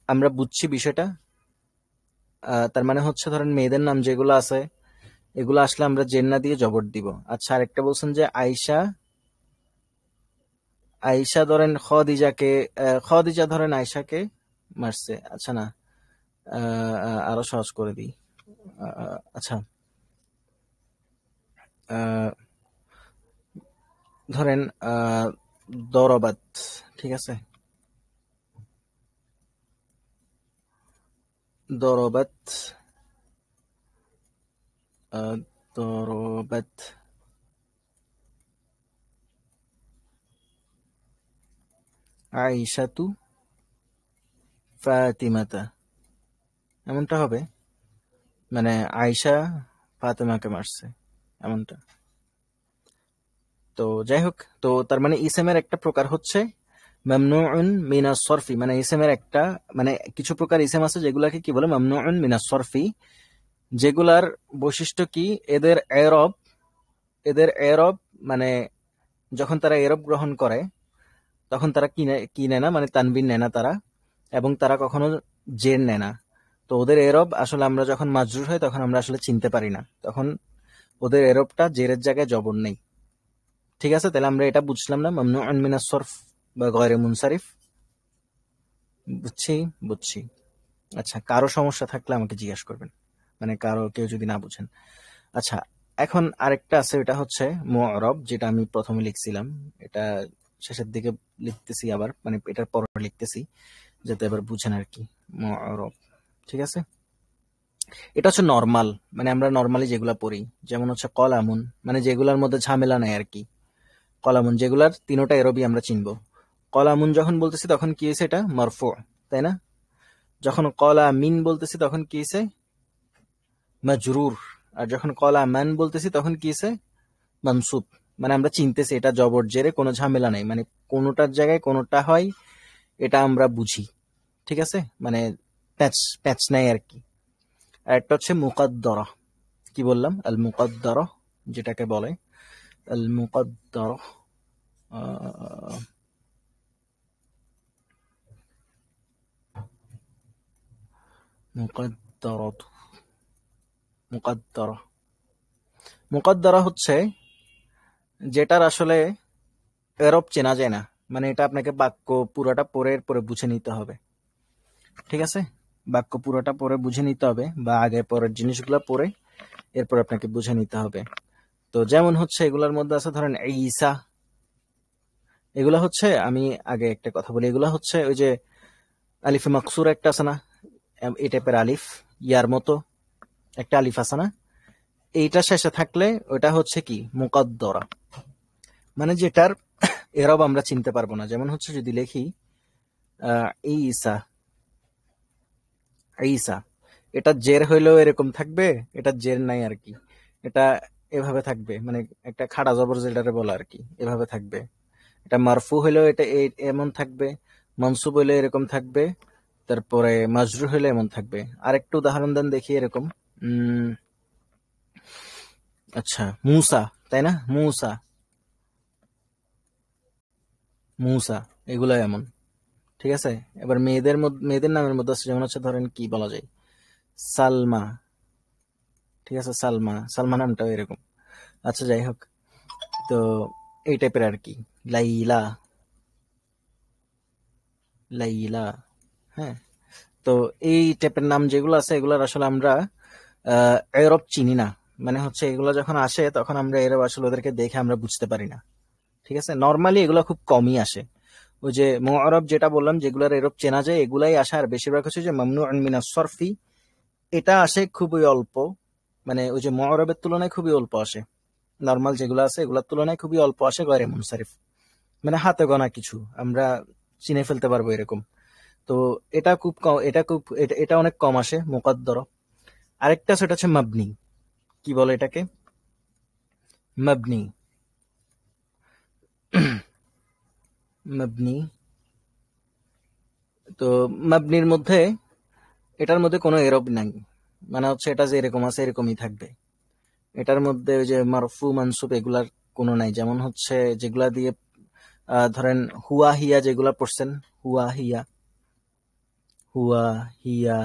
আমরা বুঝছি বিষয়টা। তার মানে হচ্ছে ধরেন মেয়েদের নাম যেগুলো আছে, এগুলো আসলে আমরা জের না দিয়ে জবর দিব। আচ্ছা, আরেকটা বলছেন যে আয়েশা, আয়েশা ধরেন খদিজাকে, খদিজা ধরেন আয়েশাকে মারছে, আচ্ছা না, আরো সহজ করে দিই। আচ্ছা, আহ, ধরেন দরবাত, ঠিক আছে? দরবাত, আহ, দরবাত আয়েশাতু ফাতিমাতা, এমনটা হবে। মানে আয়েশা ফাতেমাকে মারছে, এমনটা। তো যাই হোক, তো তার মানে ইসেমের একটা প্রকার হচ্ছে মামনুউন মিনাস সরফি, মানে ইসেমের একটা, মানে কিছু প্রকার ইসেম আছে যেগুলাকে কি বলে মামনুউন মিনাস সরফি, যেগুলার বৈশিষ্ট্য কি, এদের এরব, এদের এরব মানে যখন তারা এরব গ্রহণ করে তখন তারা কি নেয় না, মানে তানবিন নেয় না তারা, এবং তারা কখনো জের নেয় না। তো ওদের এরব আসলে আমরা যখন মাজরুর হয় তখন আমরা আসলে চিনতে পারি না, তখন ওদের এরবটা জেরের জায়গায় জবর নেই। ঠিক আছে, তাহলে আমরা এটা বুঝলাম না মামনুউন মিনাস সরফ বা গয়রে মুনসারিফ। বুঝছি, বুঝছি। আচ্ছা, কারো সমস্যা থাকলে আমাকে জিজ্ঞেস করবেন, মানে কারো কেউ যদি না বুঝেন। আচ্ছা, এখন আরেকটা আছে, এটা হচ্ছে মুআরব, যেটা আমি প্রথমে লিখছিলাম, এটা শেষের দিকে লিখতেছি আবার, মানে এটার পর লিখতেছি যাতে এবার বুঝেন আর কি। মুআরব, ঠিক আছে। এটা হচ্ছে নরমাল, মানে আমরা নরমালি যেগুলা পড়ি, যেমন হচ্ছে কলামুন, মানে যেগুলার মধ্যে ঝামেলা নাই আর কি। কলামুন যেগুলার তিনোটা এরবি আমরা চিনবো। কলামুন যখন বলতেছি তখন কি হয়েছে, এটা মারফু, তাই না? যখন কলা মিন বলতেছি তখন কি হয়েছে, মাজরুর। আর যখন কলা মান বলতেছি তখন কি হয়েছে, মানসুব। মানে আমরা চিনতেছি এটা জবর জেরে, কোনো ঝামেলা নাই, মানে কোনোটার জায়গায় কোনোটা হয়, এটা আমরা বুঝি। ঠিক আছে, মানে প্যাচ প্যাচ নাই আর কি। আর একটা হচ্ছে মুকাদ্দরা, কি বললাম, আল মুকাদ্দরা যেটাকে বলে, আল মুকাদ্দরা, মুকাদ্দরা, মুকাদ্দরা, মুকাদ্দরা হচ্ছে যেটার আসলে এরব চেনা যায় না, মানে এটা আপনাকে বাক্য পুরোটা পড়ে এরপরে বুঝে নিতে হবে। ঠিক আছে, বাক্য পুরোটা পড়ে বুঝে নিতে হবে, বা আগে পরের জিনিসগুলো পড়ে এরপর আপনাকে বুঝে নিতে হবে। তো যেমন হচ্ছে এগুলোর মধ্যে আছে ধরেন ঈসা, এগুলা হচ্ছে, আমি আগে একটা কথা বলি, এগুলা হচ্ছে ওই যে আলিফে মাকসুর একটা আছে না, এই টাইপের আলিফ, ইয়ার মতো একটা আলিফ আছে না, এইটা শেষে থাকলে ওটা হচ্ছে কি মুকাদ্দরা, মানে যেটার এরব আমরা চিনতে পারবো না। যেমন হচ্ছে যদি লিখি ঈসা, ঈসা, এটা জের হইলেও এরকম থাকবে, এটা জের নাই আর কি, এটা এভাবে থাকবে, মানে একটা খাড়া জবর যেটারে বলে আর কি, এভাবে থাকবে। এটা মারফু হইলেও এটা এমন থাকবে, মনসুব হইলে এরকম থাকবে, তারপরে মাজরু হইলে এমন থাকবে। আরেকটু উদাহরণ দেন দেখি এরকম। উম আচ্ছা, মুসা, তাই না, মুসা, মুসা, এগুলো এমন। ঠিক আছে, এবার মেয়েদের মধ্যে, মেয়েদের নামের মধ্যে আছে, যেমন হচ্ছে ধরেন কি বলা যায়, সালমা। ঠিক আছে, সালমা, সালমা নামটাও এরকম। আচ্ছা, যাই হোক, তো এই টাইপের আর কি। লাইলা, লাইলা, হ্যাঁ। তো এই টাইপের নাম যেগুলো আছে এগুলোর আসলে আমরা এরব চিনি না, মানে হচ্ছে এগুলো যখন আসে তখন আমরা এরব আসলে ওদেরকে দেখে আমরা বুঝতে পারি না। ঠিক আছে, নর্মালি এগুলো খুব কমই আসে। ওই যে মুআরব যেটা বললাম যেগুলোর এরব চেনা যায় এগুলাই আসে, আর বেশিরভাগ হচ্ছে যে মামনুউন মিনাস সরফি, এটা আসে খুবই অল্প, মানে ওই যে মুআরবের তুলনায় খুবই অল্প আসে। নর্মাল যেগুলো আছে এগুলোর তুলনায় খুবই অল্প আসে গয়রে মুনসারিফ, মানে হাতে গোনা কিছু আমরা চিনে ফেলতে পারবো এরকম। তো এটা খুব কম, এটা খুব এটা অনেক কম আসে মুকাদ্দর। আরেকটা সেটা হচ্ছে মাবনি, কি বলে এটাকে, মাবনি, মাবনি। তো মাবনির মধ্যে, এটার মধ্যে কোনো এরব নাই, মানে হচ্ছে এটা যে এরকম আছে এরকমই থাকবে। এটার মধ্যে ওই যে মারফু মানসুব এগুলার কোনো নাই। যেমন হচ্ছে যেগুলা দিয়ে ধরেন হুয়া হিয়া যেগুলা পড়ছেন, হুয়া হিয়া, হুয়া হিয়া,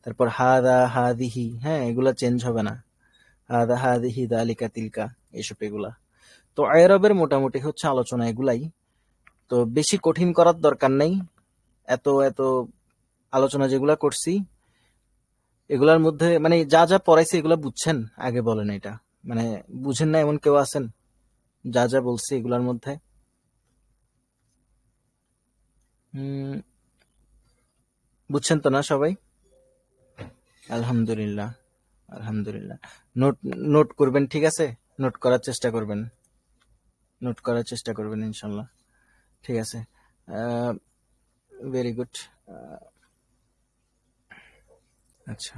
তারপর হাদা হাদিহি, হ্যাঁ, এগুলা চেঞ্জ হবে না, হাদা হাদিহি দালিকা তিলকা, এইসব এগুলা। তো আরবের মোটামুটি হচ্ছে আলোচনা এগুলাই। তো বেশি কঠিন করার দরকার নেই, এত এত আলোচনা যেগুলা করছি এগুলার মধ্যে মানে যা যা পড়াইছি এগুলা বুঝছেন, আগে বলেন এটা, মানে বুঝেন না এমন কেউ আছেন? যা যা বলছি এগুলার মধ্যে উম বুঝছেন তো না সবাই? আলহামদুলিল্লাহ, আলহামদুলিল্লাহ। নোট, নোট করবেন, ঠিক আছে, নোট করার চেষ্টা করবেন, নোট করার চেষ্টা করবেন ইনশাল্লাহ। ঠিক আছে, ভেরি গুড। আচ্ছা,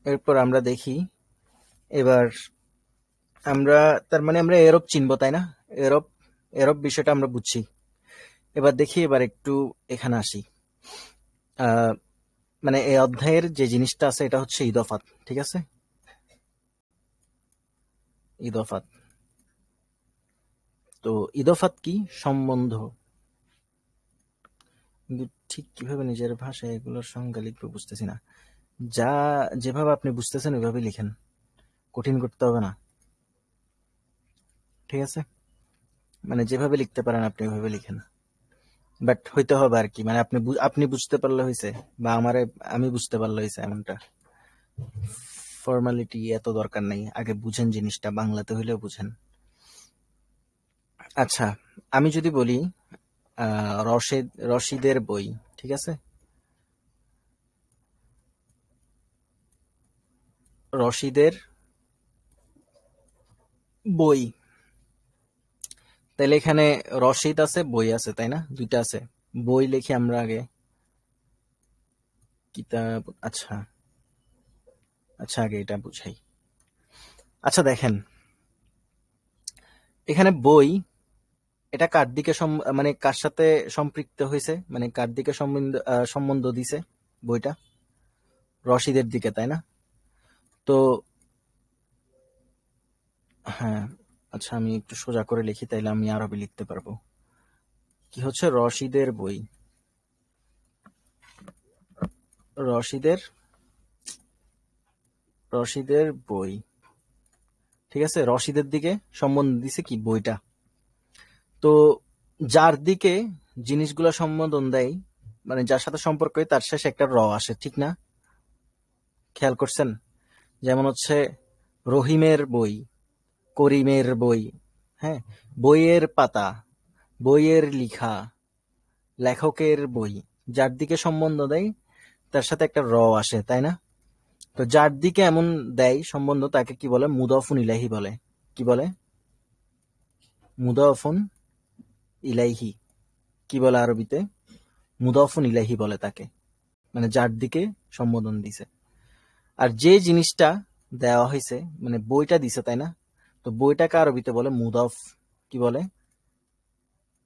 এরপর আমরা দেখি এবার আমরা তার মানে আমরা এরব চিনবো, তাই না? এরব এরব বিষয়টা আমরা বুঝছি। এবার দেখি, এবার একটু এখানে আসি। আহ মানে এই অধ্যায়ের যে জিনিসটা আছে এটা হচ্ছে ইদফাত, ঠিক আছে? ইদফাত। তো ইদফাত কি? সম্বন্ধ। কিন্তু ঠিক কিভাবে নিজের ভাষায় এগুলোর সংজ্ঞা লিখবো বুঝতেছি না। যা যেভাবে আপনি বুঝতেছেন ওইভাবে লিখেন, কঠিন করতে হবে না, ঠিক আছে? মানে যেভাবে লিখতে পারেন আপনি ওইভাবে লিখেন, বাট হইতে হবে আর কি, মানে আপনি বুঝতে পারলে হয়েছে, বা আমি বুঝতে পারলে হয়েছে, এমনটা। ফর্মালিটি এত দরকার নাই, আগে বুঝেন জিনিসটা, বাংলাতে হইলেও বুঝেন। আচ্ছা, আমি যদি বলি রশিদের বই, ঠিক আছে? রশিদের বই, তাহলে এখানে রশিদ আছে, বই আছে, তাই না? দুইটা আছে। বই লিখি আমরা আগে, কিতাব। আচ্ছা আচ্ছা, আগে এটা বুঝাই। আচ্ছা দেখেন, এখানে বই, এটা কার দিকে মানে কার সাথে সম্পৃক্ত হয়েছে, মানে কার দিকে সম্বন্ধ দিছে বইটা? রশিদের দিকে, তাই না? তো হ্যাঁ, আচ্ছা আমি একটু সোজা করে লিখি, তাইলে আমি আরবি লিখতে পারবো। কি হচ্ছে রশিদের বই? রশিদের রশিদের বই, ঠিক আছে? রশিদের দিকে সম্বন্ধ দিছে কি? বইটা। তো যার দিকে জিনিসগুলো সম্বোধন দেয়, মানে যার সাথে সম্পর্ক হয়, তার শেষে একটা আসে, ঠিক না? খেয়াল করছেন? যেমন হচ্ছে রহিমের বই, করিমের বই, হ্যাঁ, বইয়ের পাতা, বইয়ের লিখা, লেখকের বই। যার দিকে সম্বন্ধ দেয় তার সাথে একটা আসে, তাই না? তো যার দিকে এমন দেয় সম্বন্ধ তাকে কি বলে? মুদাফুন ইলাহি বলে। কি বলে? মুদাফুন ইলাইহি। কি বলে আরবিতে? মুদাফুন ইলাহি বলে তাকে, মানে যার দিকে সম্বোধন দিছে। আর যে জিনিসটা দেওয়া হয়েছে, মানে বইটা দিছে, তাই না? তো বইটাকে আরবিতে বলে মুদফ। কি বলে?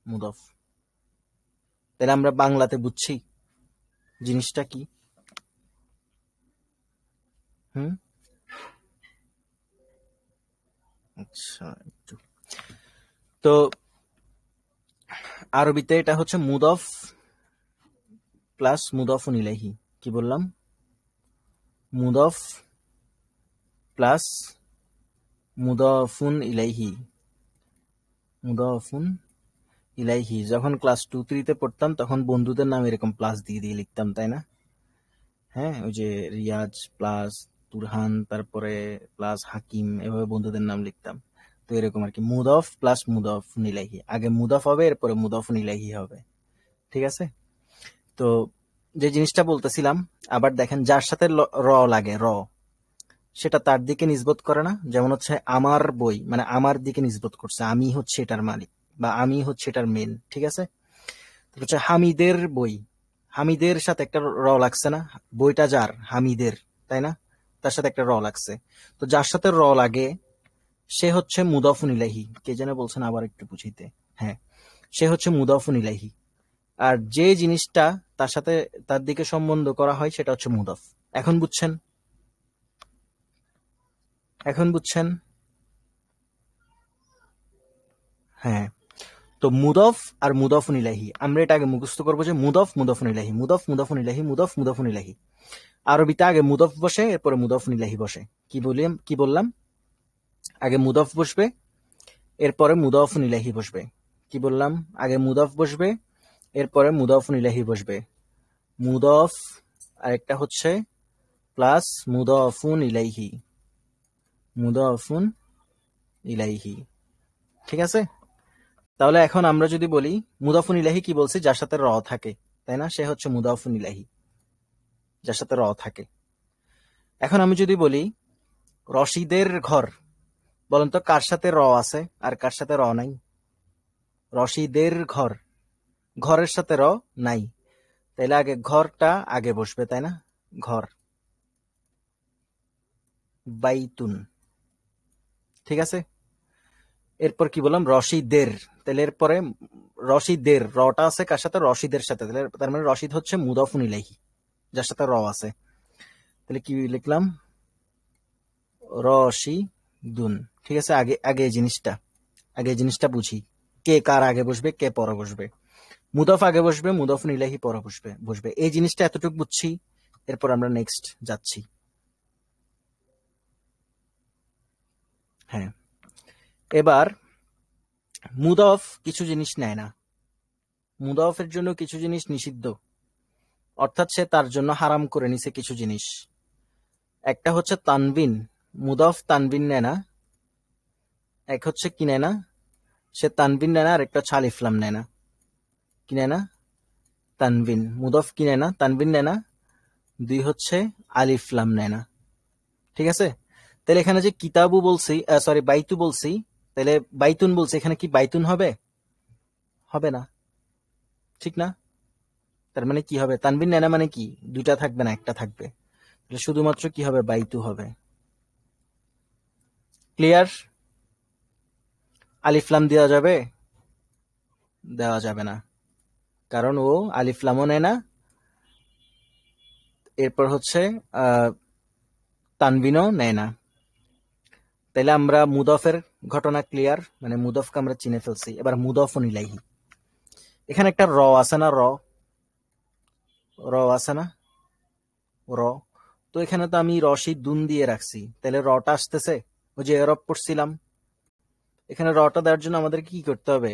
মুদফ। তাহলে আমরা বাংলাতে বুঝছি জিনিসটা কি। হুম। আচ্ছা, একটু। তো আরবিতে এটা হচ্ছে মুদফ প্লাস মুদফুন ইলাইহি। কি বললাম? মুদফ প্লাস মুদফুন ইলাইহি। মুদফুন ইলাইহি। যখন ক্লাস 2-3 পড়তাম তখন বন্ধুদের নাম এরকম প্লাস দিয়ে দিয়ে লিখতাম, তাই না? হ্যাঁ, ওই যে রিয়াজ প্লাস তুরহান, তারপরে প্লাস হাকিম, এভাবে বন্ধুদের নাম লিখতাম। তো এরকম আর কি, মুদফ প্লাস মুদফ ইলাইহি। আগে মুদফ হবে, এরপরে মুদফ ইলাইহি হবে, ঠিক আছে? তো যে জিনিসটা বলতেছিলাম, আবার দেখেন, যার সাথে লাগে, সেটা তার দিকে নিসবত করে না। যেমন হচ্ছে আমার বই, মানে আমার দিকে নিসবত করছে, আমি হচ্ছে এটার মালিক, বা আমি হচ্ছে এটার মেন, ঠিক আছে? তো হচ্ছে হামিদের বই, হামিদের সাথে একটা লাগছে না? বইটা যার, হামিদের, তাই না? তার সাথে একটা লাগছে। তো যার সাথে লাগে সে হচ্ছে মুদাফুন ইলাহি। কে যেন বলছেন, আবার একটু বুঝিতে। হ্যাঁ, সে হচ্ছে মুদাফুন ইলাহি। আর যে জিনিসটা তার সাথে, তার দিকে সম্বন্ধ করা হয়, সেটা হচ্ছে মুদাফ। এখন বুঝছেন? এখন বুঝছেন? হ্যাঁ। তো মুদফ আর মুদফুন ইলাহি, আমরা এটা আগে মুখস্থ করবো যে মুদফ মুদফুন ইলাহি, মুদফ মুদফুন ইলাহি, মুদফ মুদফুন ইলাহি। আরবিতে আগে মুদফ বসে, এরপরে মুদফুন ইলাহি বসে। কি বললাম? আগে মুদফ বসবে, এরপরে মুদফুন ইলাহি বসবে। কি বললাম? আগে মুদফ বসবে, এরপরে মুদফুন ইলাহি বসবে। মুদফ, আরেকটা হচ্ছে প্লাস মুদফুন ইলাইহি। মুদফুন ইলাইহি, ঠিক আছে? তাহলে এখন আমরা যদি বলি মুদাফুন ইলাহি, কি বলছি? যার সাথে থাকে, তাই না? সে হচ্ছে মুদাফুন ইলাহি, যার সাথে থাকে। এখন আমি যদি বলি রশিদের ঘর, বলেন তো কার সাথে আছে আর কার সাথে নাই? রশিদের ঘর, ঘরের সাথে নাই। তাইলে আগে ঘরটা আগে বসবে, তাই না? ঘর, বাইতুন, ঠিক আছে। এরপর কি বললাম, রশিদের। তাহলে এরপরে রশিদের রটা আছে কার সাথে? রশিদের সাথে। তাহলে তার মানে রশিদ হচ্ছে মুদাফুন ইলাইহি, যার সাথে র আছে। তাহলে কি লিখলাম? রশিদুন। ঠিক আছে, আগে আগে এই জিনিসটা বুঝি, কে কার আগে বসবে, কে পরে বসবে। মুদাফ আগে বসবে, মুদাফুন ইলাইহি পরে বসবে এই জিনিসটা এতটুকু বুঝছি। এরপর আমরা নেক্সট যাচ্ছি। হ্যাঁ, এবার মুদাফ কিছু জিনিস নেয় না, মুদাফের জন্য কিছু জিনিস নিষিদ্ধ, অর্থাৎ সে তার জন্য হারাম করে নিছে কিছু জিনিস। একটা হচ্ছে তানবিন, মুদাফ তানবিন নেয় না। এক হচ্ছে কি নেয় না, সে তানবিন নেয় না, আর একটা হচ্ছে আলিফলাম নেয় না। কি নেয় না? তানবিন। মুদাফ কি নেয় না? তানবিন নেয় না। দুই হচ্ছে আলিফলাম নেয় না। ঠিক আছে। তাহলে এখানে যে কিতাবু বলছি, সরি বাইতু বলছি, তাহলে বাইতুন বলছি, এখানে কি বাইতুন হবে? হবে না, ঠিক না? তার মানে কি হবে? তানবিন নেয় না মানে কি? দুইটা থাকবে না, একটা থাকবে। তাহলে শুধুমাত্র কি হবে? বাইতু হবে। ক্লিয়ার? আলিফলাম দেওয়া যাবে? দেওয়া যাবে না, কারণ ও আলিফলামও নেয় না, এরপর হচ্ছে তানবিনও নেয় না। তাইলে আমরা মুদফের ঘটনা ক্লিয়ার, মানে মুদফকে আমরা চিনে ফেলছি। এবার মুদফুন ইলাইহি, এখানে একটা র আছে না? র আছে না? র। তো এখানে তো আমি রশিদ দুন দিয়ে রাখছি, তাহলে রটা আসতেছে। ওই যে এরব পড়ছিলাম, এখানে রটা দেওয়ার জন্য আমাদের কি করতে হবে?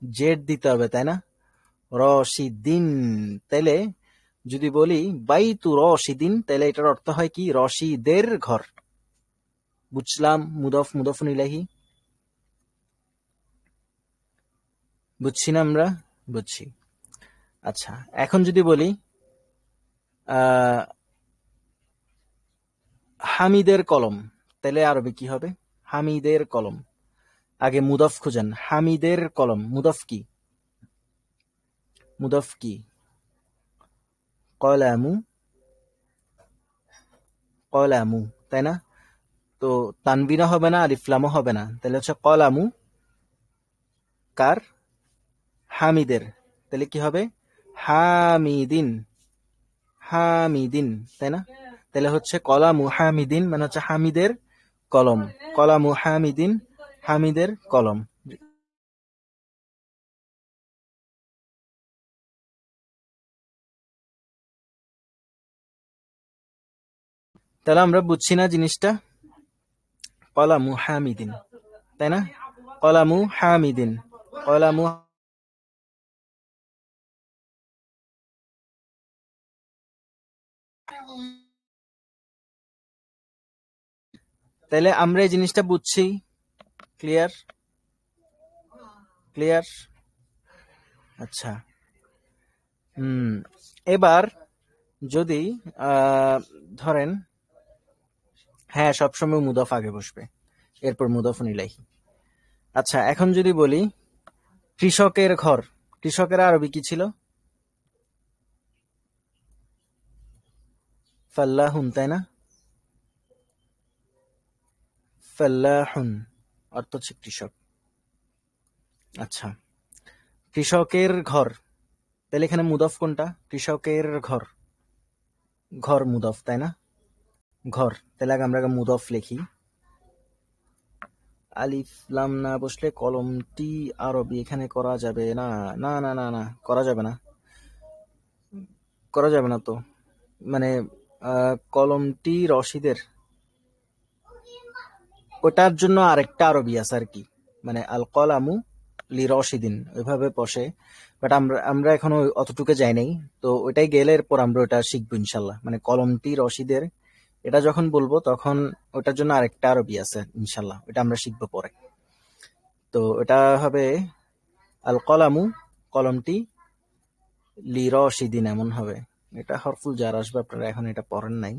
জেড দিতে হবে, তাই না? রশিদিন। তাইলে যদি বলি বাইতু রশিদিন, তাহলে এটার অর্থ হয় কি? রশিদের ঘর। বুঝলাম? মুদফুন ইলাইহি বুঝছি না আমরা? বুঝছি। আচ্ছা, এখন যদি বলি হামিদের কলম, তাহলে আরবি কি হবে? হামিদের কলম। আগে মুদফ খুঁজেন। হামিদের কলম, মুদফ কি? মুদফ কি? কলামু, কলামু, তাই না? তো তানবিনা হবে না, আলিফলামও হবে না, তাহলে হচ্ছে কলামু কার? হামিদের। তাহলে কি হবে? হামিদিন, হামিদিন, তাই না? তাহলে হচ্ছে কলামু হামিদিন মানে হচ্ছে হামিদের কলম। কলামু হামিদিন, হামিদের কলম। তাহলে আমরা বুঝছি না জিনিসটা? কলামু হামিদিন, তাই না? কলামু হামিদিন, কলামু। তাহলে আমরা এই জিনিসটা বুঝছি। ক্লিয়ার? ক্লিয়ার? আচ্ছা। এবার যদি ধরেন, হ্যাঁ সবসময় মুদফ আগে বসবে, এরপর মুদফুন ইলাইহি। আচ্ছা, এখন যদি বলি কৃষকের ঘর, কৃষকের আরবি কি ছিল? ফাল্লাহুন, তাই না? ফাল্লাহুন অর্থ হচ্ছে কৃষক। আচ্ছা, কৃষকের ঘর, তাহলে এখানে মুদফ কোনটা? কৃষকের ঘর, ঘর মুদফ, তাই না? ঘর। তাহলে আগে আমরা মুদফ লিখি। আলিফ লাম না বসলে কলমটি আরবি এখানে করা যাবে না। না না না না, করা যাবে না, করা যাবে না তো। মানে কলমটি রশিদের, ওটার জন্য আরেকটা আরবি আছে আর কি, মানে আল কলামু লি রশিদিন, ওইভাবে বসে। বাট আমরা আমরা এখনো অতটুকু যাই নাই। তো ওইটাই গেলে এরপর আমরা ওটা শিখবো ইনশাল্লাহ। মানে কলমটি রশিদের, এটা যখন বলবো তখন ওটার জন্য আরেকটা আরবি আছে ইনশাল্লাহ, ওটা আমরা শিখবো পরে। তো এটা হবে আল কলামু, কলমটি, লি রশিদিন এমন হবে। এটা হরফুল জার আসবে, আপনারা এখন এটা পড়েন নাই,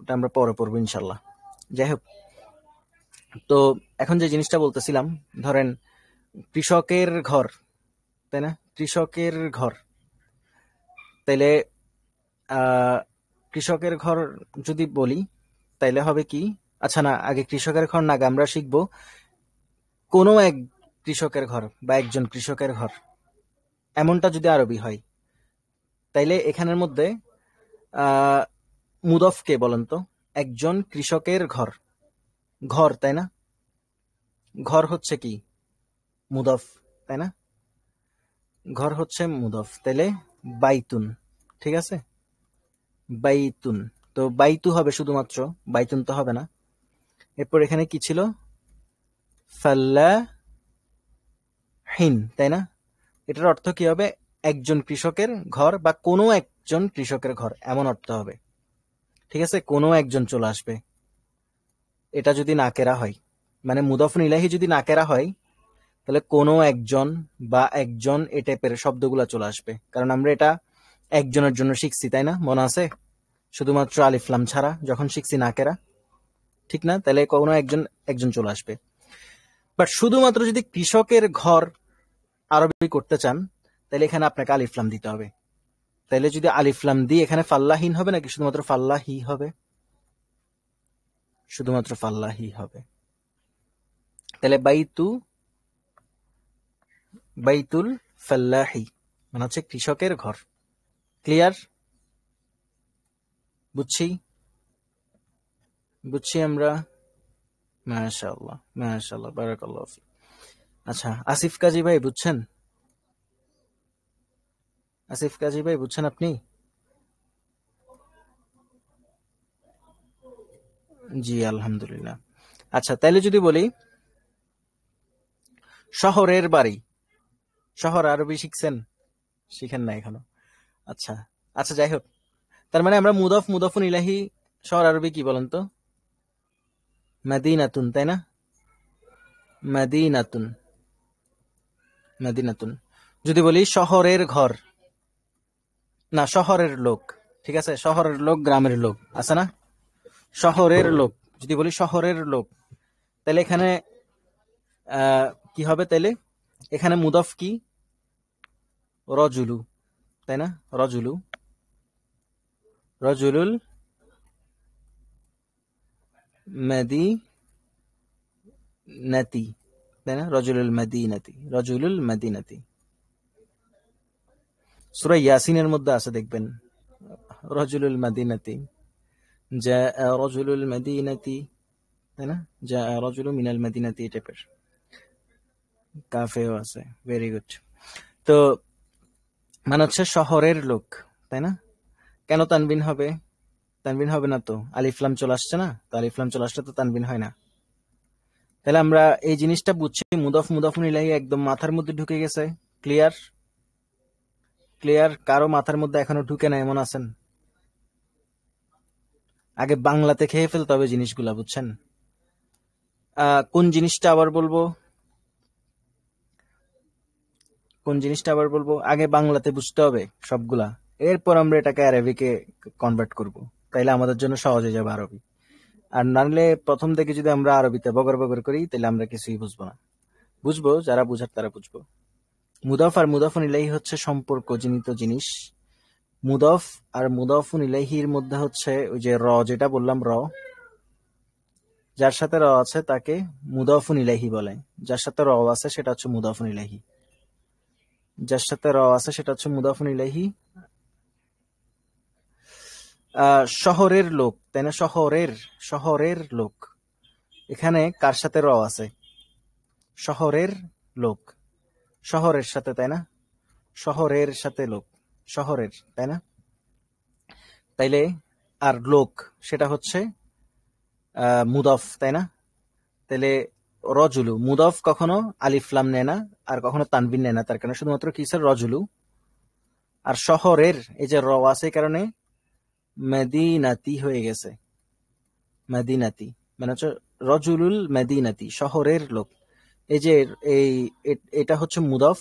ওটা আমরা পরে পড়বো ইনশাল্লাহ। যাই হোক, তো এখন যে জিনিসটা বলতেছিলাম, ধরেন কৃষকের ঘর, তাই না? কৃষকের ঘর, তাইলে কৃষকের ঘর যদি বলি, তাইলে হবে কি? আচ্ছা না, আগে কৃষকের ঘর না, আগে আমরা শিখবো কোনো এক কৃষকের ঘর বা একজন কৃষকের ঘর, এমনটা যদি আরবি হয়, তাইলে এখানের মধ্যে আহ মুদফ কে বলেন তো? একজন কৃষকের ঘর, ঘর তাই না? ঘর হচ্ছে কি? মুদফ, তাই না? ঘর হচ্ছে মুদফ, তাইলে বাইতুন, ঠিক আছে? বাইতুন, তো বাইতু হবে শুধুমাত্র, বাইতুন তো হবে না। এরপর এখানে কি ছিল? ফাল্লাহিন, তাই না? এটার অর্থ কি হবে? একজন কৃষকের ঘর বা কোনো একজন কৃষকের ঘর, এমন অর্থ হবে। ঠিক আছে, কোনো একজন চলে আসবে, এটা যদি নাকেরা হয়, মানে মুদাফুন ইলাহি যদি নাকেরা হয়, তাহলে কোনো একজন বা একজন এই টাইপের শব্দগুলা চলে আসবে, কারণ আমরা এটা একজনের জন্য শিখছি, তাই না? মনে আছে? শুধুমাত্র আলিফলাম ছাড়া যখন শিখছি নাকেরা, ঠিক না? তাহলে কোনো একজন একজন চলে আসবে। বাট শুধুমাত্র যদি কৃষকের ঘর আরবি করতে চান, তাহলে এখানে আপনাকে আলিফলাম দিতে হবে। তাহলে যদি আলিফলাম দিই, এখানে ফাল্লাহীন হবে নাকি শুধুমাত্র ফাল্লাহি হবে? শুধুমাত্র ফাল্লাহি হবে। তাহলে বাইতুল ফাল্লাহি মানে হচ্ছে কৃষকের ঘর। ক্লিয়ার? বুঝছি, বুঝছি আমরা। মাশাআল্লাহ, মাশাআল্লাহ, বারাকাল্লাহু ফিক। আচ্ছা, আসিফ কাজী ভাই বুঝছেন? আসিফ কাজী ভাই বুঝছেন আপনি? জি আলহামদুলিল্লাহ। আচ্ছা, তাইলে যদি বলি শহরের বাড়ি, শহর আরবি শিখছেন? শিখেন না এখনো? আচ্ছা, আচ্ছা যাই হোক, তার মানে আমরা মুদাফুন ইলাহি শহর আরবি কি বলেন তো? মাদিনাতুন, তাই না? মাদিনাতুন, মাদিনাতুন। যদি বলি শহরের ঘর, না শহরের লোক, ঠিক আছে? শহরের লোক, গ্রামের লোক আছে না? শহরের লোক, যদি বলি শহরের লোক, তাহলে এখানে কি হবে? তাইলে এখানে মুদাফ কি? রজুলু, তাই না? রজুলু, রজুলুল মাদিনাতি, তাই না? রজুলুল মাদিনাতি, রজুলুল মাদিনাতি। সূরা ইয়াসিনের মধ্যে আছে দেখবেন, রজুলুল মাদিনাতি, যা রজুলুল মাদিনাতি, তাই না? যা রজুলু মিনাল মাদিনাতি, এই টাইপের। কাফেও আছে, ভেরি গুড। তো মানে হচ্ছে শহরের লোক, তাই না? কেন তানবিন হবে? তানবিন হবে না তো, আলিফলাম চলে আসছে না, তো আলিফলাম চলে আসলে তো তানবিন হয় না। তাহলে আমরা এই জিনিসটা বুঝছি, মুদাফুন ইলাহি একদম মাথার মধ্যে ঢুকে গেছে। ক্লিয়ার? ক্লিয়ার? কারো মাথার মধ্যে এখনো ঢুকে না এমন আছেন? আগে বাংলাতে খেয়ে ফেলতে হবে জিনিসগুলা, বুঝছেন? কোন জিনিসটা আবার বলবো? কোন জিনিসটা আবার বলবো? আগে বাংলাতে বুঝতে হবে সবগুলা, এরপর আমরা এটাকে আরবিকে কনভার্ট করব, তাইলে আমাদের জন্য সহজ হয়ে যাবে আরবি। আর নাহলে প্রথম থেকে যদি আমরা আরবিতে বগর বগর করি, তাহলে আমরা কিছুই বুঝবো না। বুঝবো যারা বুঝার তারা বুঝবো। মুদাফ আর মুদাফুন ইলাইহি হচ্ছে সম্পর্ক জনিত জিনিস। মুদাফ আর মুদাফুন ইলাইহির মধ্যে হচ্ছে ওই যে র, যেটা বললাম র, যার সাথে র আছে তাকে মুদাফুন ইলাইহি বলে, যার সাথে র আছে সেটা হচ্ছে মুদাফুন ইলাইহি, যার সাথে র আছে সেটা হচ্ছে মুদাফুন ইলাইহি। শহরের লোক, তাই না? শহরের, শহরের লোক, এখানে কার সাথে র আছে? শহরের লোক, শহরের সাথে, তাই না? শহরের সাথে লোক, শহরের, তাই না? তাইলে আর লোক সেটা হচ্ছে মুদফ, তাই না? তাইলে রজুলু, মুদফ কখনো আলিফলাম নেয় না আর কখনো তানবিন নেয় না, তার কারণে শুধুমাত্র কি স্যার রজুলু। আর শহরের এই যে র আছে কারণে মেদিনাতি হয়ে গেছে, মেদিনাতি মানে হচ্ছে রজুলুল মেদিনাতি, শহরের লোক। এই যে এই এটা হচ্ছে মুদফ।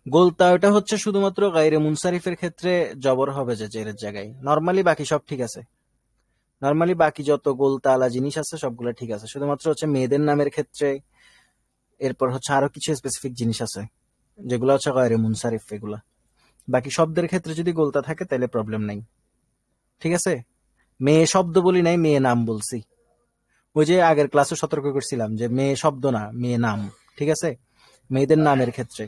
গোলতা ওটা হচ্ছে শুধুমাত্র গায়রে মুনসারিফের ক্ষেত্রে জবর হবে যে জেরের জায়গায়, নরমালি বাকি সব ঠিক আছে। নরমালি বাকি যত গোলতা আলা জিনিস আছে সবগুলো ঠিক আছে, শুধুমাত্র হচ্ছে মেয়েদের নামের ক্ষেত্রে, এরপর হচ্ছে আরো কিছু স্পেসিফিক জিনিস আছে যেগুলো হচ্ছে গায়রে মুনসারিফ, এগুলা। বাকি শব্দের ক্ষেত্রে যদি গোলতা থাকে তাহলে প্রবলেম নাই। ঠিক আছে? মেয়ে শব্দ বলি নাই, মেয়ে নাম বলছি। ওই যে আগের ক্লাসে সতর্ক করছিলাম যে মেয়ে শব্দ না, মেয়ে নাম। ঠিক আছে? মেয়েদের নামের ক্ষেত্রে।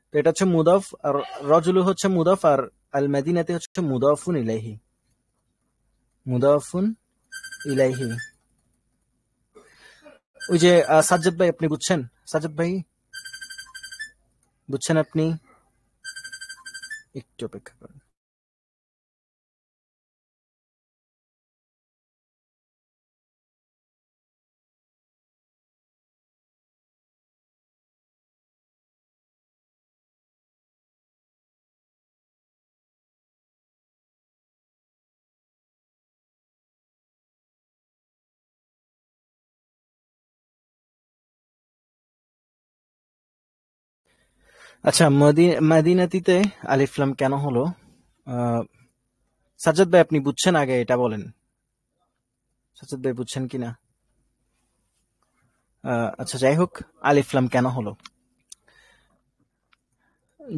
তো এটা হচ্ছে মুদফ, আর রজুলু হচ্ছে মুদফ, আর আল মাদিনাতে হচ্ছে মুদাফুন ইলাইহি। মুদাফুন ইলাইহি। ওই যে সাজ্জাদ ভাই, আপনি বুঝছেন? সাজ্জাদ ভাই বুঝছেন আপনি? একটু অপেক্ষা করেন। আচ্ছা, মাদিনাতিতে আলিফলাম কেন হলো? আহ, সাজ্জাদ ভাই আপনি বুঝছেন? আগে এটা বলেন, সাজ্জাদ ভাই বুঝছেন কিনা? আচ্ছা, যাই হোক, আলিফলাম কেন হলো?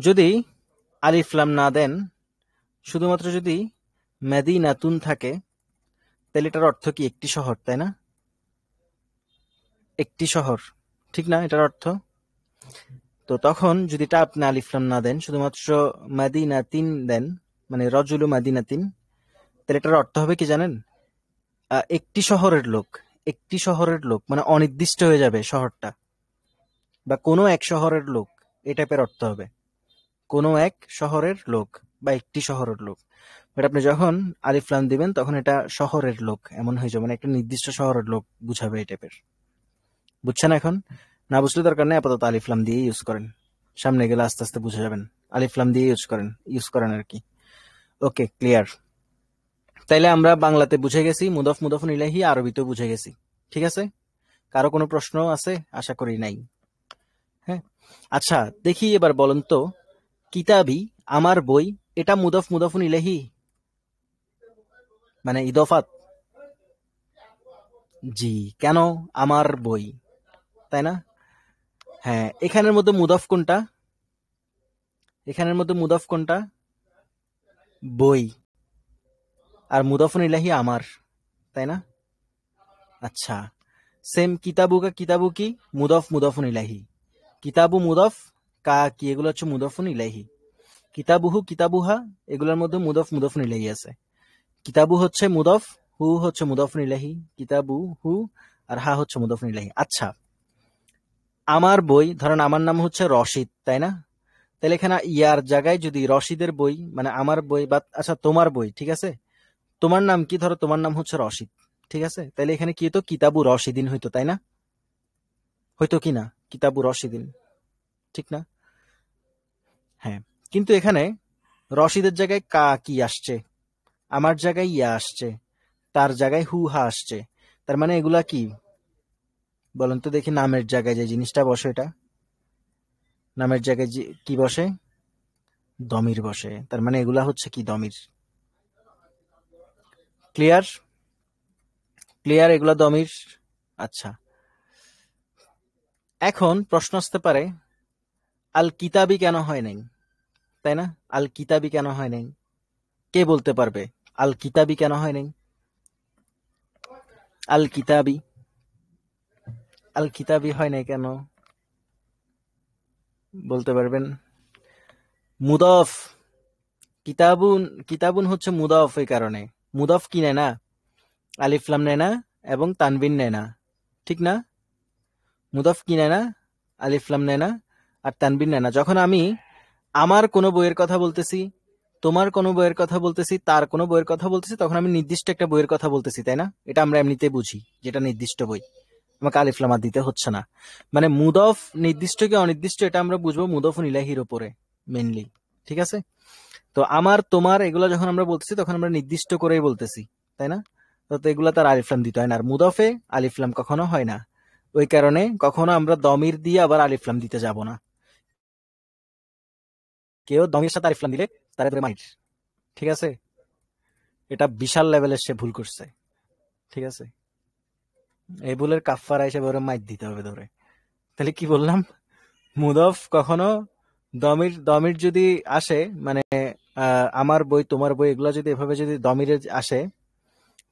যদি আলিফলাম না দেন, শুধুমাত্র যদি মাদিনাতুন থাকে, তাহলে এটার অর্থ কি? একটি শহর, তাই না? একটি শহর, ঠিক না এটার অর্থ? তো তখন যদি এটা আপনি আলিফলাম না দেন, শুধুমাত্র মাদিনাতিন দেন, মানে রজুলু মাদিনাতিন, তাহলে এটার অর্থ হবে কি জানেন? একটি শহরের লোক। একটি শহরের লোক মানে অনির্দিষ্ট হয়ে যাবে শহরটা, বা কোনো এক শহরের লোক, এই টাইপের অর্থ হবে। কোনো এক শহরের লোক বা একটি শহরের লোক। বাট আপনি যখন আলিফলাম দিবেন তখন এটা শহরের লোক এমন হয়ে যাবে, মানে একটা নির্দিষ্ট শহরের লোক বুঝাবে এই টাইপের। বুঝছেন এখন? না বুঝলে দরকার নেই, আপাতত আলিফলাম দিয়ে ইউজ করেন। সামনে গেলে আস্তে আস্তে বুঝে যাবেন। আলিফলাম দিয়ে ইউজ করেন আর কি। ওকে, ক্লিয়ার। তাইলে আমরা বাংলাতে বুঝে গেছি মুদফ মুদফুন ইলাইহি, আরবিতেও বুঝে গেছি। ঠিক আছে? কারো কোনো প্রশ্ন আছে? আশা করি নাই। হ্যাঁ, আচ্ছা, দেখি এবার বলেন তো, কিতাবি আমার বই, এটা মুদফ মুদফুন ইলাইহি মানে ইদফাত? জি। কেন? আমার বই, তাই না? হ্যাঁ, এখানের মধ্যে মুদফ কোনটা? এখানের মধ্যে মুদফ কোনটা? বই। আর মুদফুন ইলাইহি আমার, তাই না? আচ্ছা, সেম কিতাবুকা, কিতাবু কি? মুদফ মুদফুন ইলাইহি। কিতাবু মুদফ, কা কি, এগুলো হচ্ছে মুদফুন ইলাইহি। কিতাবুহু কিতাবুহা, এগুলোর মধ্যে মুদফ মুদফুন ইলাইহি আছে। কিতাবু হচ্ছে মুদফ, হু হচ্ছে মুদফুন ইলাইহি, কিতাবু হু, আর হা হচ্ছে মুদফুন ইলাইহি। আচ্ছা, আমার বই, ধরেন আমার নাম হচ্ছে রশিদ, তাই না? তাহলে এখানে ইয়ার জায়গায় যদি রশিদের বই, মানে আমার বই, বা আচ্ছা তোমার বই, ঠিক আছে? তোমার নাম কি? ধরো তোমার নাম হচ্ছে রশিদ, ঠিক আছে? তাহলে এখানে কি হতো? কিতাবু রশিদিন হইতো, তাই না? হয়তো কি না? কিতাবু রশিদিন, ঠিক না? হ্যাঁ, কিন্তু এখানে রশিদের জায়গায় কা কি আসছে, আমার জায়গায় ইয়া আসছে, তার জায়গায় হু হা আসছে। তার মানে এগুলা কি বলেন তো দেখি? নামের জায়গায় যে জিনিসটা বসে, এটা নামের জায়গায় কি বসে? দমির বসে। তার মানে এগুলা হচ্ছে কি? দমির। ক্লিয়ার? ক্লিয়ার, এগুলা দমির। আচ্ছা, এখন প্রশ্ন আসতে পারে, আল কিতাবি কেন হয় নাই, তাই না? আল কিতাবি কেন হয় নাই? কে বলতে পারবে আল কিতাবি কেন হয় নাই? আল কিতাবি, আল কিতাবি হয় নাই কেন? বলতে পারবেন? মুদফ, কিতাবুন, কিতাবুন হচ্ছে মুদফ, এই কারণে। মুদফ কি নেয় না? আলিফলাম নেয় না এবং তানবিন নেয় না, ঠিক না? মুদফ কি নেয় না? আলিফলাম নেয় না আর তানবিন নেয় না। যখন আমি আমার কোনো বইয়ের কথা বলতেছি, তোমার কোনো বইয়ের কথা বলতেছি, তার কোনো বইয়ের কথা বলতেছি, তখন আমি নির্দিষ্ট একটা বইয়ের কথা বলতেছি, তাই না? এটা আমরা এমনিতে বুঝি, যেটা নির্দিষ্ট বই, আমাকে আলিফলাম আর দিতে হচ্ছে না। মানে মুদফ নির্দিষ্ট কি অনির্দিষ্ট, এটা আমরা বুঝবো মুদফুন ইলাহির উপরে মেইনলি। ঠিক আছে? তো আমার তোমার এগুলো যখন আমরা বলতেছি, তখন আমরা নির্দিষ্ট করেই বলতেছি, তাই না? তো এগুলা তার আলিফলাম দিতে হয় না। আর মুদফে আলিফলাম কখনো হয় না। ওই কারণে কখনো আমরা দমির দিয়ে আবার আলিফলাম দিতে যাব না। কেউ দমির সাথে আলিফলাম দিলে তারা ধরে মাইর। ঠিক আছে? এটা বিশাল লেভেলের সে ভুল করছে। ঠিক আছে? এই ভুলের কাফফারা হিসেবে ওরা মাইর দিতে হবে ধরে। তাহলে কি বললাম? মুদফ কখনো দমির দমির যদি আসে, মানে আমার বই তোমার বই এগুলা যদি এভাবে যদি দমিরে আসে,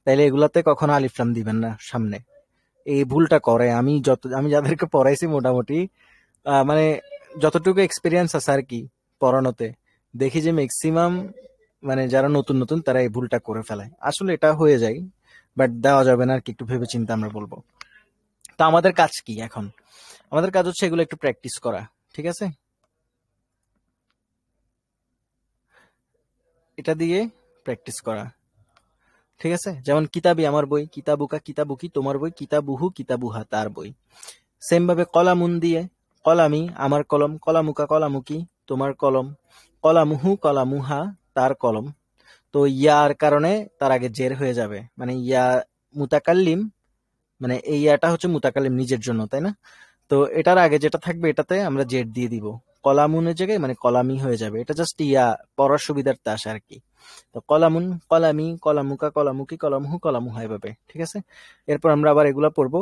তাইলে এগুলাতে কখনো আলিফ লাম দিবেন না সামনে। এই ভুলটা করে, আমি যাদেরকে পড়াইছি মোটামুটি, মানে যতটুকু এক্সপিরিয়েন্স আছে আর কি পড়ানোতে, দেখি যে ম্যাক্সিমাম মানে যারা নতুন নতুন তারা এই ভুলটা করে ফেলে। আসলে এটা হয়ে যায়, বাট দেওয়া যাবে না আর কি, একটু ভেবে চিন্তে আমরা বলবো। তো আমাদের কাজ কি এখন? আমাদের কাজ হচ্ছে এগুলো একটু প্র্যাকটিস করা, ঠিক আছে? এটা দিয়ে প্র্যাকটিস করা, ঠিক আছে? যেমন কিতাবি আমার বই, কিতাবুকা কিতাবুকি তোমার বই, কিতাবুহু কিতাবুহা তার বই। সেম ভাবে কলামুন দিয়ে কলামি আমার কলম, কলামুকা কলামুকি তোমার কলম, কলামুহু কলামুহা তার কলম। তো ইয়ার কারণে তার আগে জের হয়ে যাবে, মানে ইয়া মুতাকাল্লিম, মানে এই ইয়াটা হচ্ছে মুতাকাল্লিম নিজের জন্য, তাই না? তো এটার আগে যেটা থাকবে এটাতে আমরা জেড দিয়ে দিব, কলামুনের জায়গায় মানে কলামি হয়ে যাবে। এটা জাস্ট ইয়া পড়ার সুবিধার্থে আসে আর কি। তো কলামুন কলামি, কলামুকা কলামুকি, কলামুহু কলামুহা, এভাবে, ঠিক আছে? এরপর আমরা আবার এগুলা পড়বো।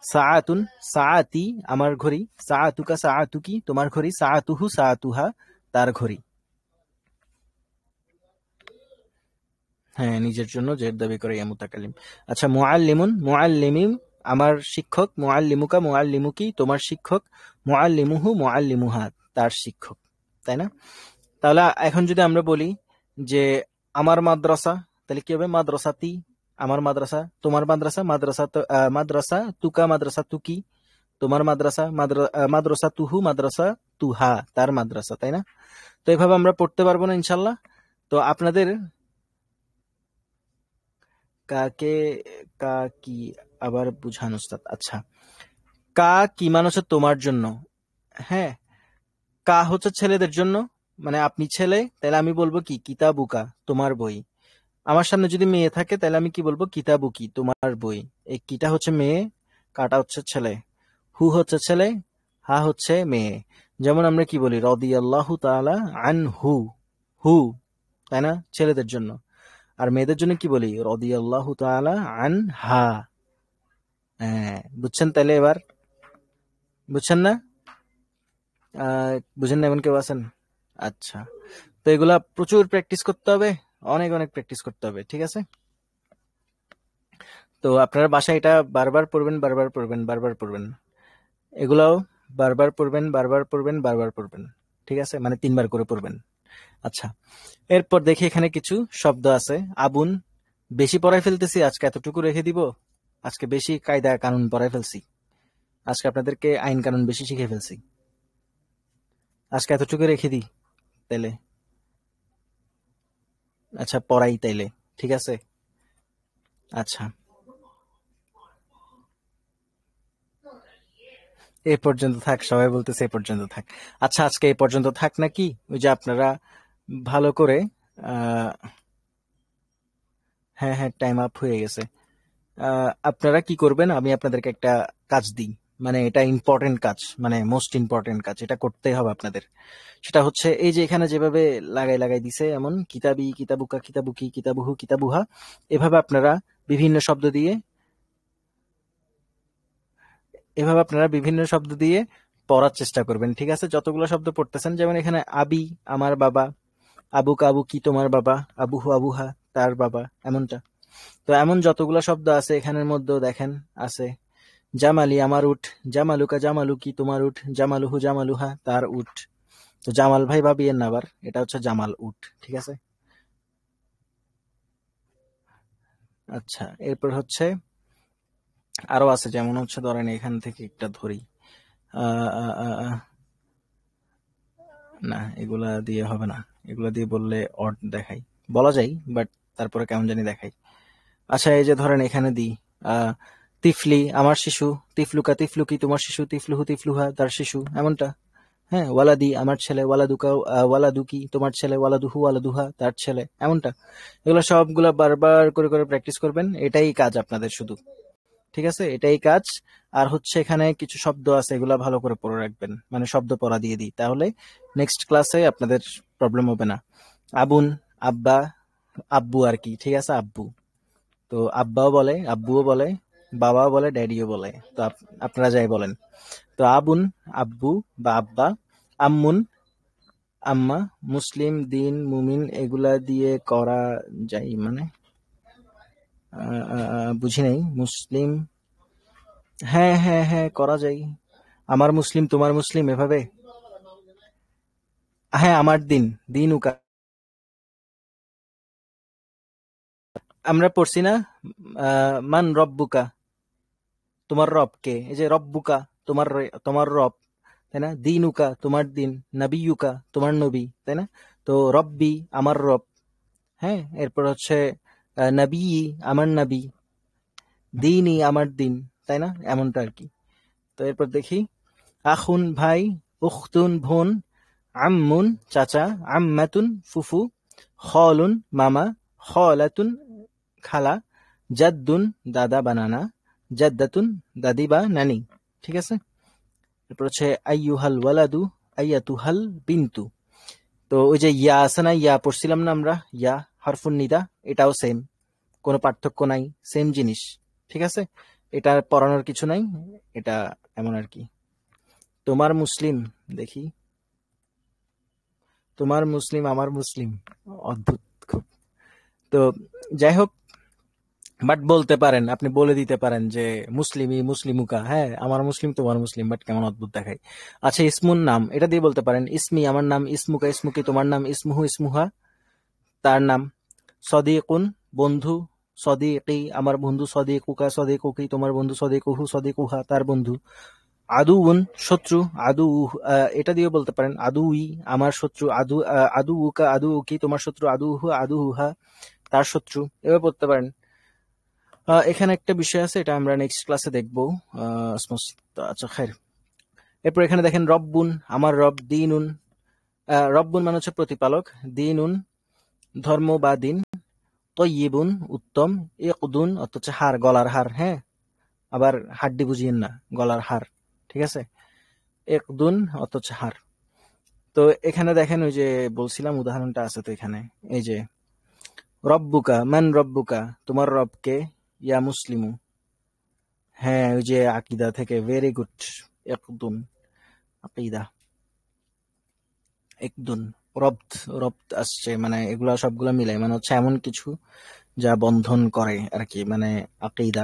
সাআতুন সাআতি আমার ঘড়ি, সাআতুকা সাআতুকি তোমার ঘড়ি, সাআতুহু সাআতুহা তার ঘড়ি। হ্যাঁ, নিজের জন্য জের দাবি করে ইয়া মুতাকাল্লিম। আচ্ছা, মুআল্লিমুন মুআল্লিমিম আমার শিক্ষক, মুআল্লিমুকা মুআল্লিমুকি তোমার শিক্ষক, মুআল্লিমুহু মুআল্লিমুহা তার শিক্ষক, তাই না? তাহলে এখন যদি আমরা বলি যে আমার মাদ্রাসা, তাহলে কি হবে? মাদ্রাসাতি আমার মাদ্রাসা, তোমার মাদ্রাসা মাদ্রাসা মাদ্রাসা তুকা মাদ্রাসা তুকি তোমার মাদ্রাসা, মাদ্রাসা তুহু মাদ্রাসা তুহা তার মাদ্রাসা, তাই না? তো এভাবে আমরা পড়তে পারবো না ইনশাল্লাহ? তো আপনাদের কাকে কা কি আবার বুঝান উস্তাদ। আচ্ছা, কা কি মানে হচ্ছে তোমার জন্য। হ্যাঁ, কা হচ্ছে ছেলেদের জন্য, মানে আপনি ছেলে, তাহলে আমি বলবো কি কিতাবুকা তোমার বই। আমার সামনে যদি মেয়ে থাকে তাহলে আমি কি বলবো? কিতাবুকি তোমার বই। এই কিটা হচ্ছে মেয়ে, কাটা হচ্ছে ছেলে, হু হচ্ছে ছেলে, হা হচ্ছে মেয়ে। যেমন আমরা কি বলি? রাদিয়াল্লাহু তাআলা আনহু, হু, তাই না? ছেলেদের জন্য। আর মেয়েদের জন্য কি বলি? রাদিয়াল্লাহু তাআলা আনহা। হ্যাঁ, বুঝছেন তাইলে এবার? বুঝছেন না? বুঝেন না এমন কেউ আছেন? আচ্ছা, তো এগুলা প্রচুর প্র্যাকটিস করতে হবে, অনেক অনেক প্র্যাকটিস করতে হবে, ঠিক আছে? তো আপনারা বাসায় এটা বারবার পড়বেন, বারবার পড়বেন, বারবার পড়বেন। এগুলাও বারবার পড়বেন, বারবার পড়বেন, বারবার পড়বেন, ঠিক আছে? মানে 3 বার করে পড়বেন। আচ্ছা, এরপর দেখি এখানে কিছু শব্দ আছে। আবুন, বেশি পড়াই ফেলতেছি আজকে, এতটুকু রেখে দিব। আজকে বেশি কায়দা কানুন পড়াই ফেলছি, আজকে আপনাদেরকে আইন কানুন বেশি শিখে ফেলছি। আজকে এতটুকু রেখে দিই তাইলে। আচ্ছা, পড়াই তাইলে, ঠিক আছে? আচ্ছা, এই পর্যন্ত থাক, সবাই বলতেছে এই পর্যন্ত থাক। আচ্ছা, আজকে এই পর্যন্ত থাক নাকি? ওই যে আপনারা ভালো করে আহ হ্যাঁ হ্যাঁ, টাইম আপ হয়ে গেছে। আপনারা কি করবেন, আমি আপনাদেরকে একটা কাজ দিই, মানে এটা ইম্পর্টেন্ট কাজ, মানে মোস্ট ইম্পর্টেন্ট কাজ, এটা করতেই হবে আপনাদের। সেটা হচ্ছে এই যে এখানে যেভাবে লাগাই লাগাই দিছে, এমন কিতাবি কিতাবুকা কিতাবুকি কিতাবুহু কিতাবুহা, এভাবে আপনারা বিভিন্ন শব্দ দিয়ে, এভাবে আপনারা বিভিন্ন শব্দ দিয়ে পড়ার চেষ্টা করবেন, ঠিক আছে? যতগুলো শব্দ পড়তেছেন, যেমন এখানে আবি আমার বাবা, আবু কাবু কি তোমার বাবা, আবুহু আবুহা তার বাবা, এমনটা। তো এমন যতগুলো শব্দ আছে এখানের মধ্যেও দেখেন আছে। জামালি আমার উঠ, জামালুকা জামালু কি তোমার উঠ, জামালুহু জামালুহা তার উঠ। তো জামাল ভাই ভাবিয়েন না আবার, এটা হচ্ছে জামাল উঠ, ঠিক আছে? আচ্ছা, এরপর হচ্ছে আরো আছে, যেমন হচ্ছে ধরেন এখান থেকে একটা ধরি। আহ, আহ, আহ, আহ, না, এগুলা দিয়ে হবে না, এগুলা দিয়ে বললে অড দেখাই, বলা যায় বাট তারপরে কেমন জানি দেখাই। আচ্ছা, এই যে ধরেন এখানে দিই আহ তিফলি আমার শিশু, তিফলুকা তিফলুকি তোমার শিশু, তিফলুহু তিফলুহা তার শিশু, এমনটা। হ্যাঁ, ওয়ালাদি আমার ছেলে, ওয়ালাদুকা ওয়ালাদুকি তোমার ছেলে, ওয়ালাদুহু ওয়ালাদুহা তার ছেলে, এমনটা। এগুলো সবগুলা বারবার করে করে প্র্যাকটিস করবেন, এটাই কাজ আপনাদের শুধু, ঠিক আছে? এটাই কাজ। আর হচ্ছে এখানে কিছু শব্দ আছে, এগুলা ভালো করে পড়ে রাখবেন, মানে শব্দ পড়া দিয়ে দিই, তাহলে নেক্সট ক্লাসে আপনাদের প্রবলেম হবে না। আবুন, আব্বা, আব্বু আর কি, ঠিক আছে? আব্বু। তো আব্বাও বলে, আব্বুও বলে, বাবাও বলে, ড্যাডিও বলে। তো আপনারা যাই বলেন। তো আবুন আব্বু বা আব্বা, আম্মুন আম্মা, মুসলিম, দিন, মুমিন এগুলা দিয়ে করা যায় মানে বুঝি নাই। মুসলিম, হ্যাঁ হ্যাঁ হ্যাঁ করা যায়। আমার মুসলিম তোমার মুসলিম এভাবে। হ্যাঁ আমার দিন, দিন উকা আমরা পড়ছি না। মান রব্বুকা, তোমার রব কে, এই যে রব্বুকা তোমার রব, তাই না? দিনুকা তোমার দিন, নবিয়ুকা তোমার নবী, তাই না? তো রব্বি আমার রব, হ্যাঁ। এরপর হচ্ছে নবী আমার নবী, দিনই আমার দিন, তাই না? এমনটা আর কি। তো এরপর দেখি আখুন ভাই, উখতুন বোন, আম্মুন চাচা, আম্মাতুন ফুফু, খলুন মামা, খলাতুন খালা, জাদ্দুন দাদা বা নানা, জাদ্দাতুন দাদি বা নানি। ঠিক আছে। এরপর হচ্ছে আইয়ুহাল ওয়ালাদু, আইয়াতুহাল বিন্তু। তো ওই যে ইয়া আছে না, ইয়া পড়ছিলাম না আমরা, ইয়া হরফুন নিদা, এটাও সেম, কোনো পার্থক্য নাই, সেম জিনিস। ঠিক আছে, এটা পড়ানোর কিছু নাই, এটা এমন আর কি। তোমার মুসলিম, দেখি তোমার মুসলিম আমার মুসলিম, অদ্ভুত খুব। তো যাই হোক, বাট বলতে পারেন, আপনি বলে দিতে পারেন যে মুসলিমই মুসলিমুকা, হ্যাঁ আমার মুসলিম তোমার মুসলিম, বাট কেমন অদ্ভুত দেখায়। আচ্ছা ইসমুন নাম, এটা দিয়ে বলতে পারেন ইসমি আমার নাম, ইসমুকা ইসমুকি তোমার নাম, ইসমুহু ইসমুহা তার নাম, সদিকুন বন্ধু, সদিকি আমার বন্ধু, সদিকুকা সদিকুকি তোমার বন্ধু, সদিকুহু সদিকুহা তার বন্ধু, আদুউন শত্রু, আদু এটা দিয়ে বলতে পারেন আদুই আমার শত্রু, আদুউকা আদুউকি তোমার শত্রু, আদুহু আদুহুহা তার শত্রু, এভাবে বলতে পারেন। এখানে একটা বিষয় আছে, এটা আমরা নেক্সট ক্লাসে দেখবো। আচ্ছা খের। এরপর এখানে দেখেন রব্বুন আমার রব, দিনুন রব্বুন মানে হচ্ছে প্রতিপালক, দিনুন ধর্ম বা দিন, তয়্যিবুন উত্তম, ইকদুন অর্থ হচ্ছে হার, গলার হার, হ্যাঁ আবার হাড্ডি বুঝিয়েন না, গলার হার। ঠিক আছে, ইকদুন অর্থ হচ্ছে হার। তো এখানে দেখেন ওই যে বলছিলাম উদাহরণটা আছে তো এখানে, এই যে রব্বুকা মান রব্বুকা তোমার রবকে, ইয়া মুসলিমু, হ্যাঁ ওই যে আকিদা থেকে, ভেরি গুড। একদুন আকিদা, একদুন রব্ত, রব্ত আসছে মানে এগুলা সবগুলা মিলাই মানে হচ্ছে এমন কিছু যা বন্ধন করে আর কি, মানে আকিদা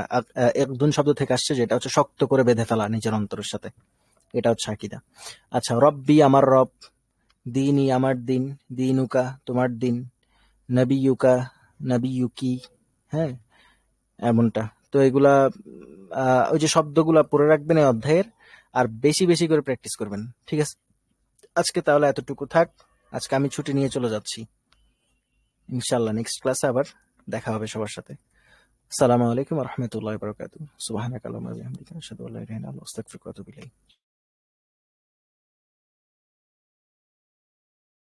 একদুন শব্দ থেকে আসছে, যেটা হচ্ছে শক্ত করে বেঁধে ফেলা নিজের অন্তরের সাথে, এটা হচ্ছে আকিদা। আচ্ছা রব্বি আমার রব, দিনই আমার দিন, দিনুকা তোমার দিন, নবিয়ুকা নবিয়ুকি, হ্যাঁ এমনটা। তো এগুলা ওই যে শব্দগুলা পড়ে রাখবেন এই অধ্যায়ের, আর বেশি বেশি করে প্র্যাকটিস করবেন। ঠিক আছে, আজকে তাহলে এতটুকু থাক, আজকে আমি ছুটি নিয়ে চলে যাচ্ছি। ইনশাআল্লাহ নেক্সট ক্লাসে আবার দেখা হবে সবার সাথে। আসসালামু আলাইকুম ওয়া রাহমাতুল্লাহি ওয়া বারাকাতুহু। সুবহানাকা আল্লাহুম্মা ওয়া বিহামদিকা আশহাদু আল্লা ইলাহা ইল্লা আনতা আস্তাগফিরুকা ওয়া আতুবু ইলাইক।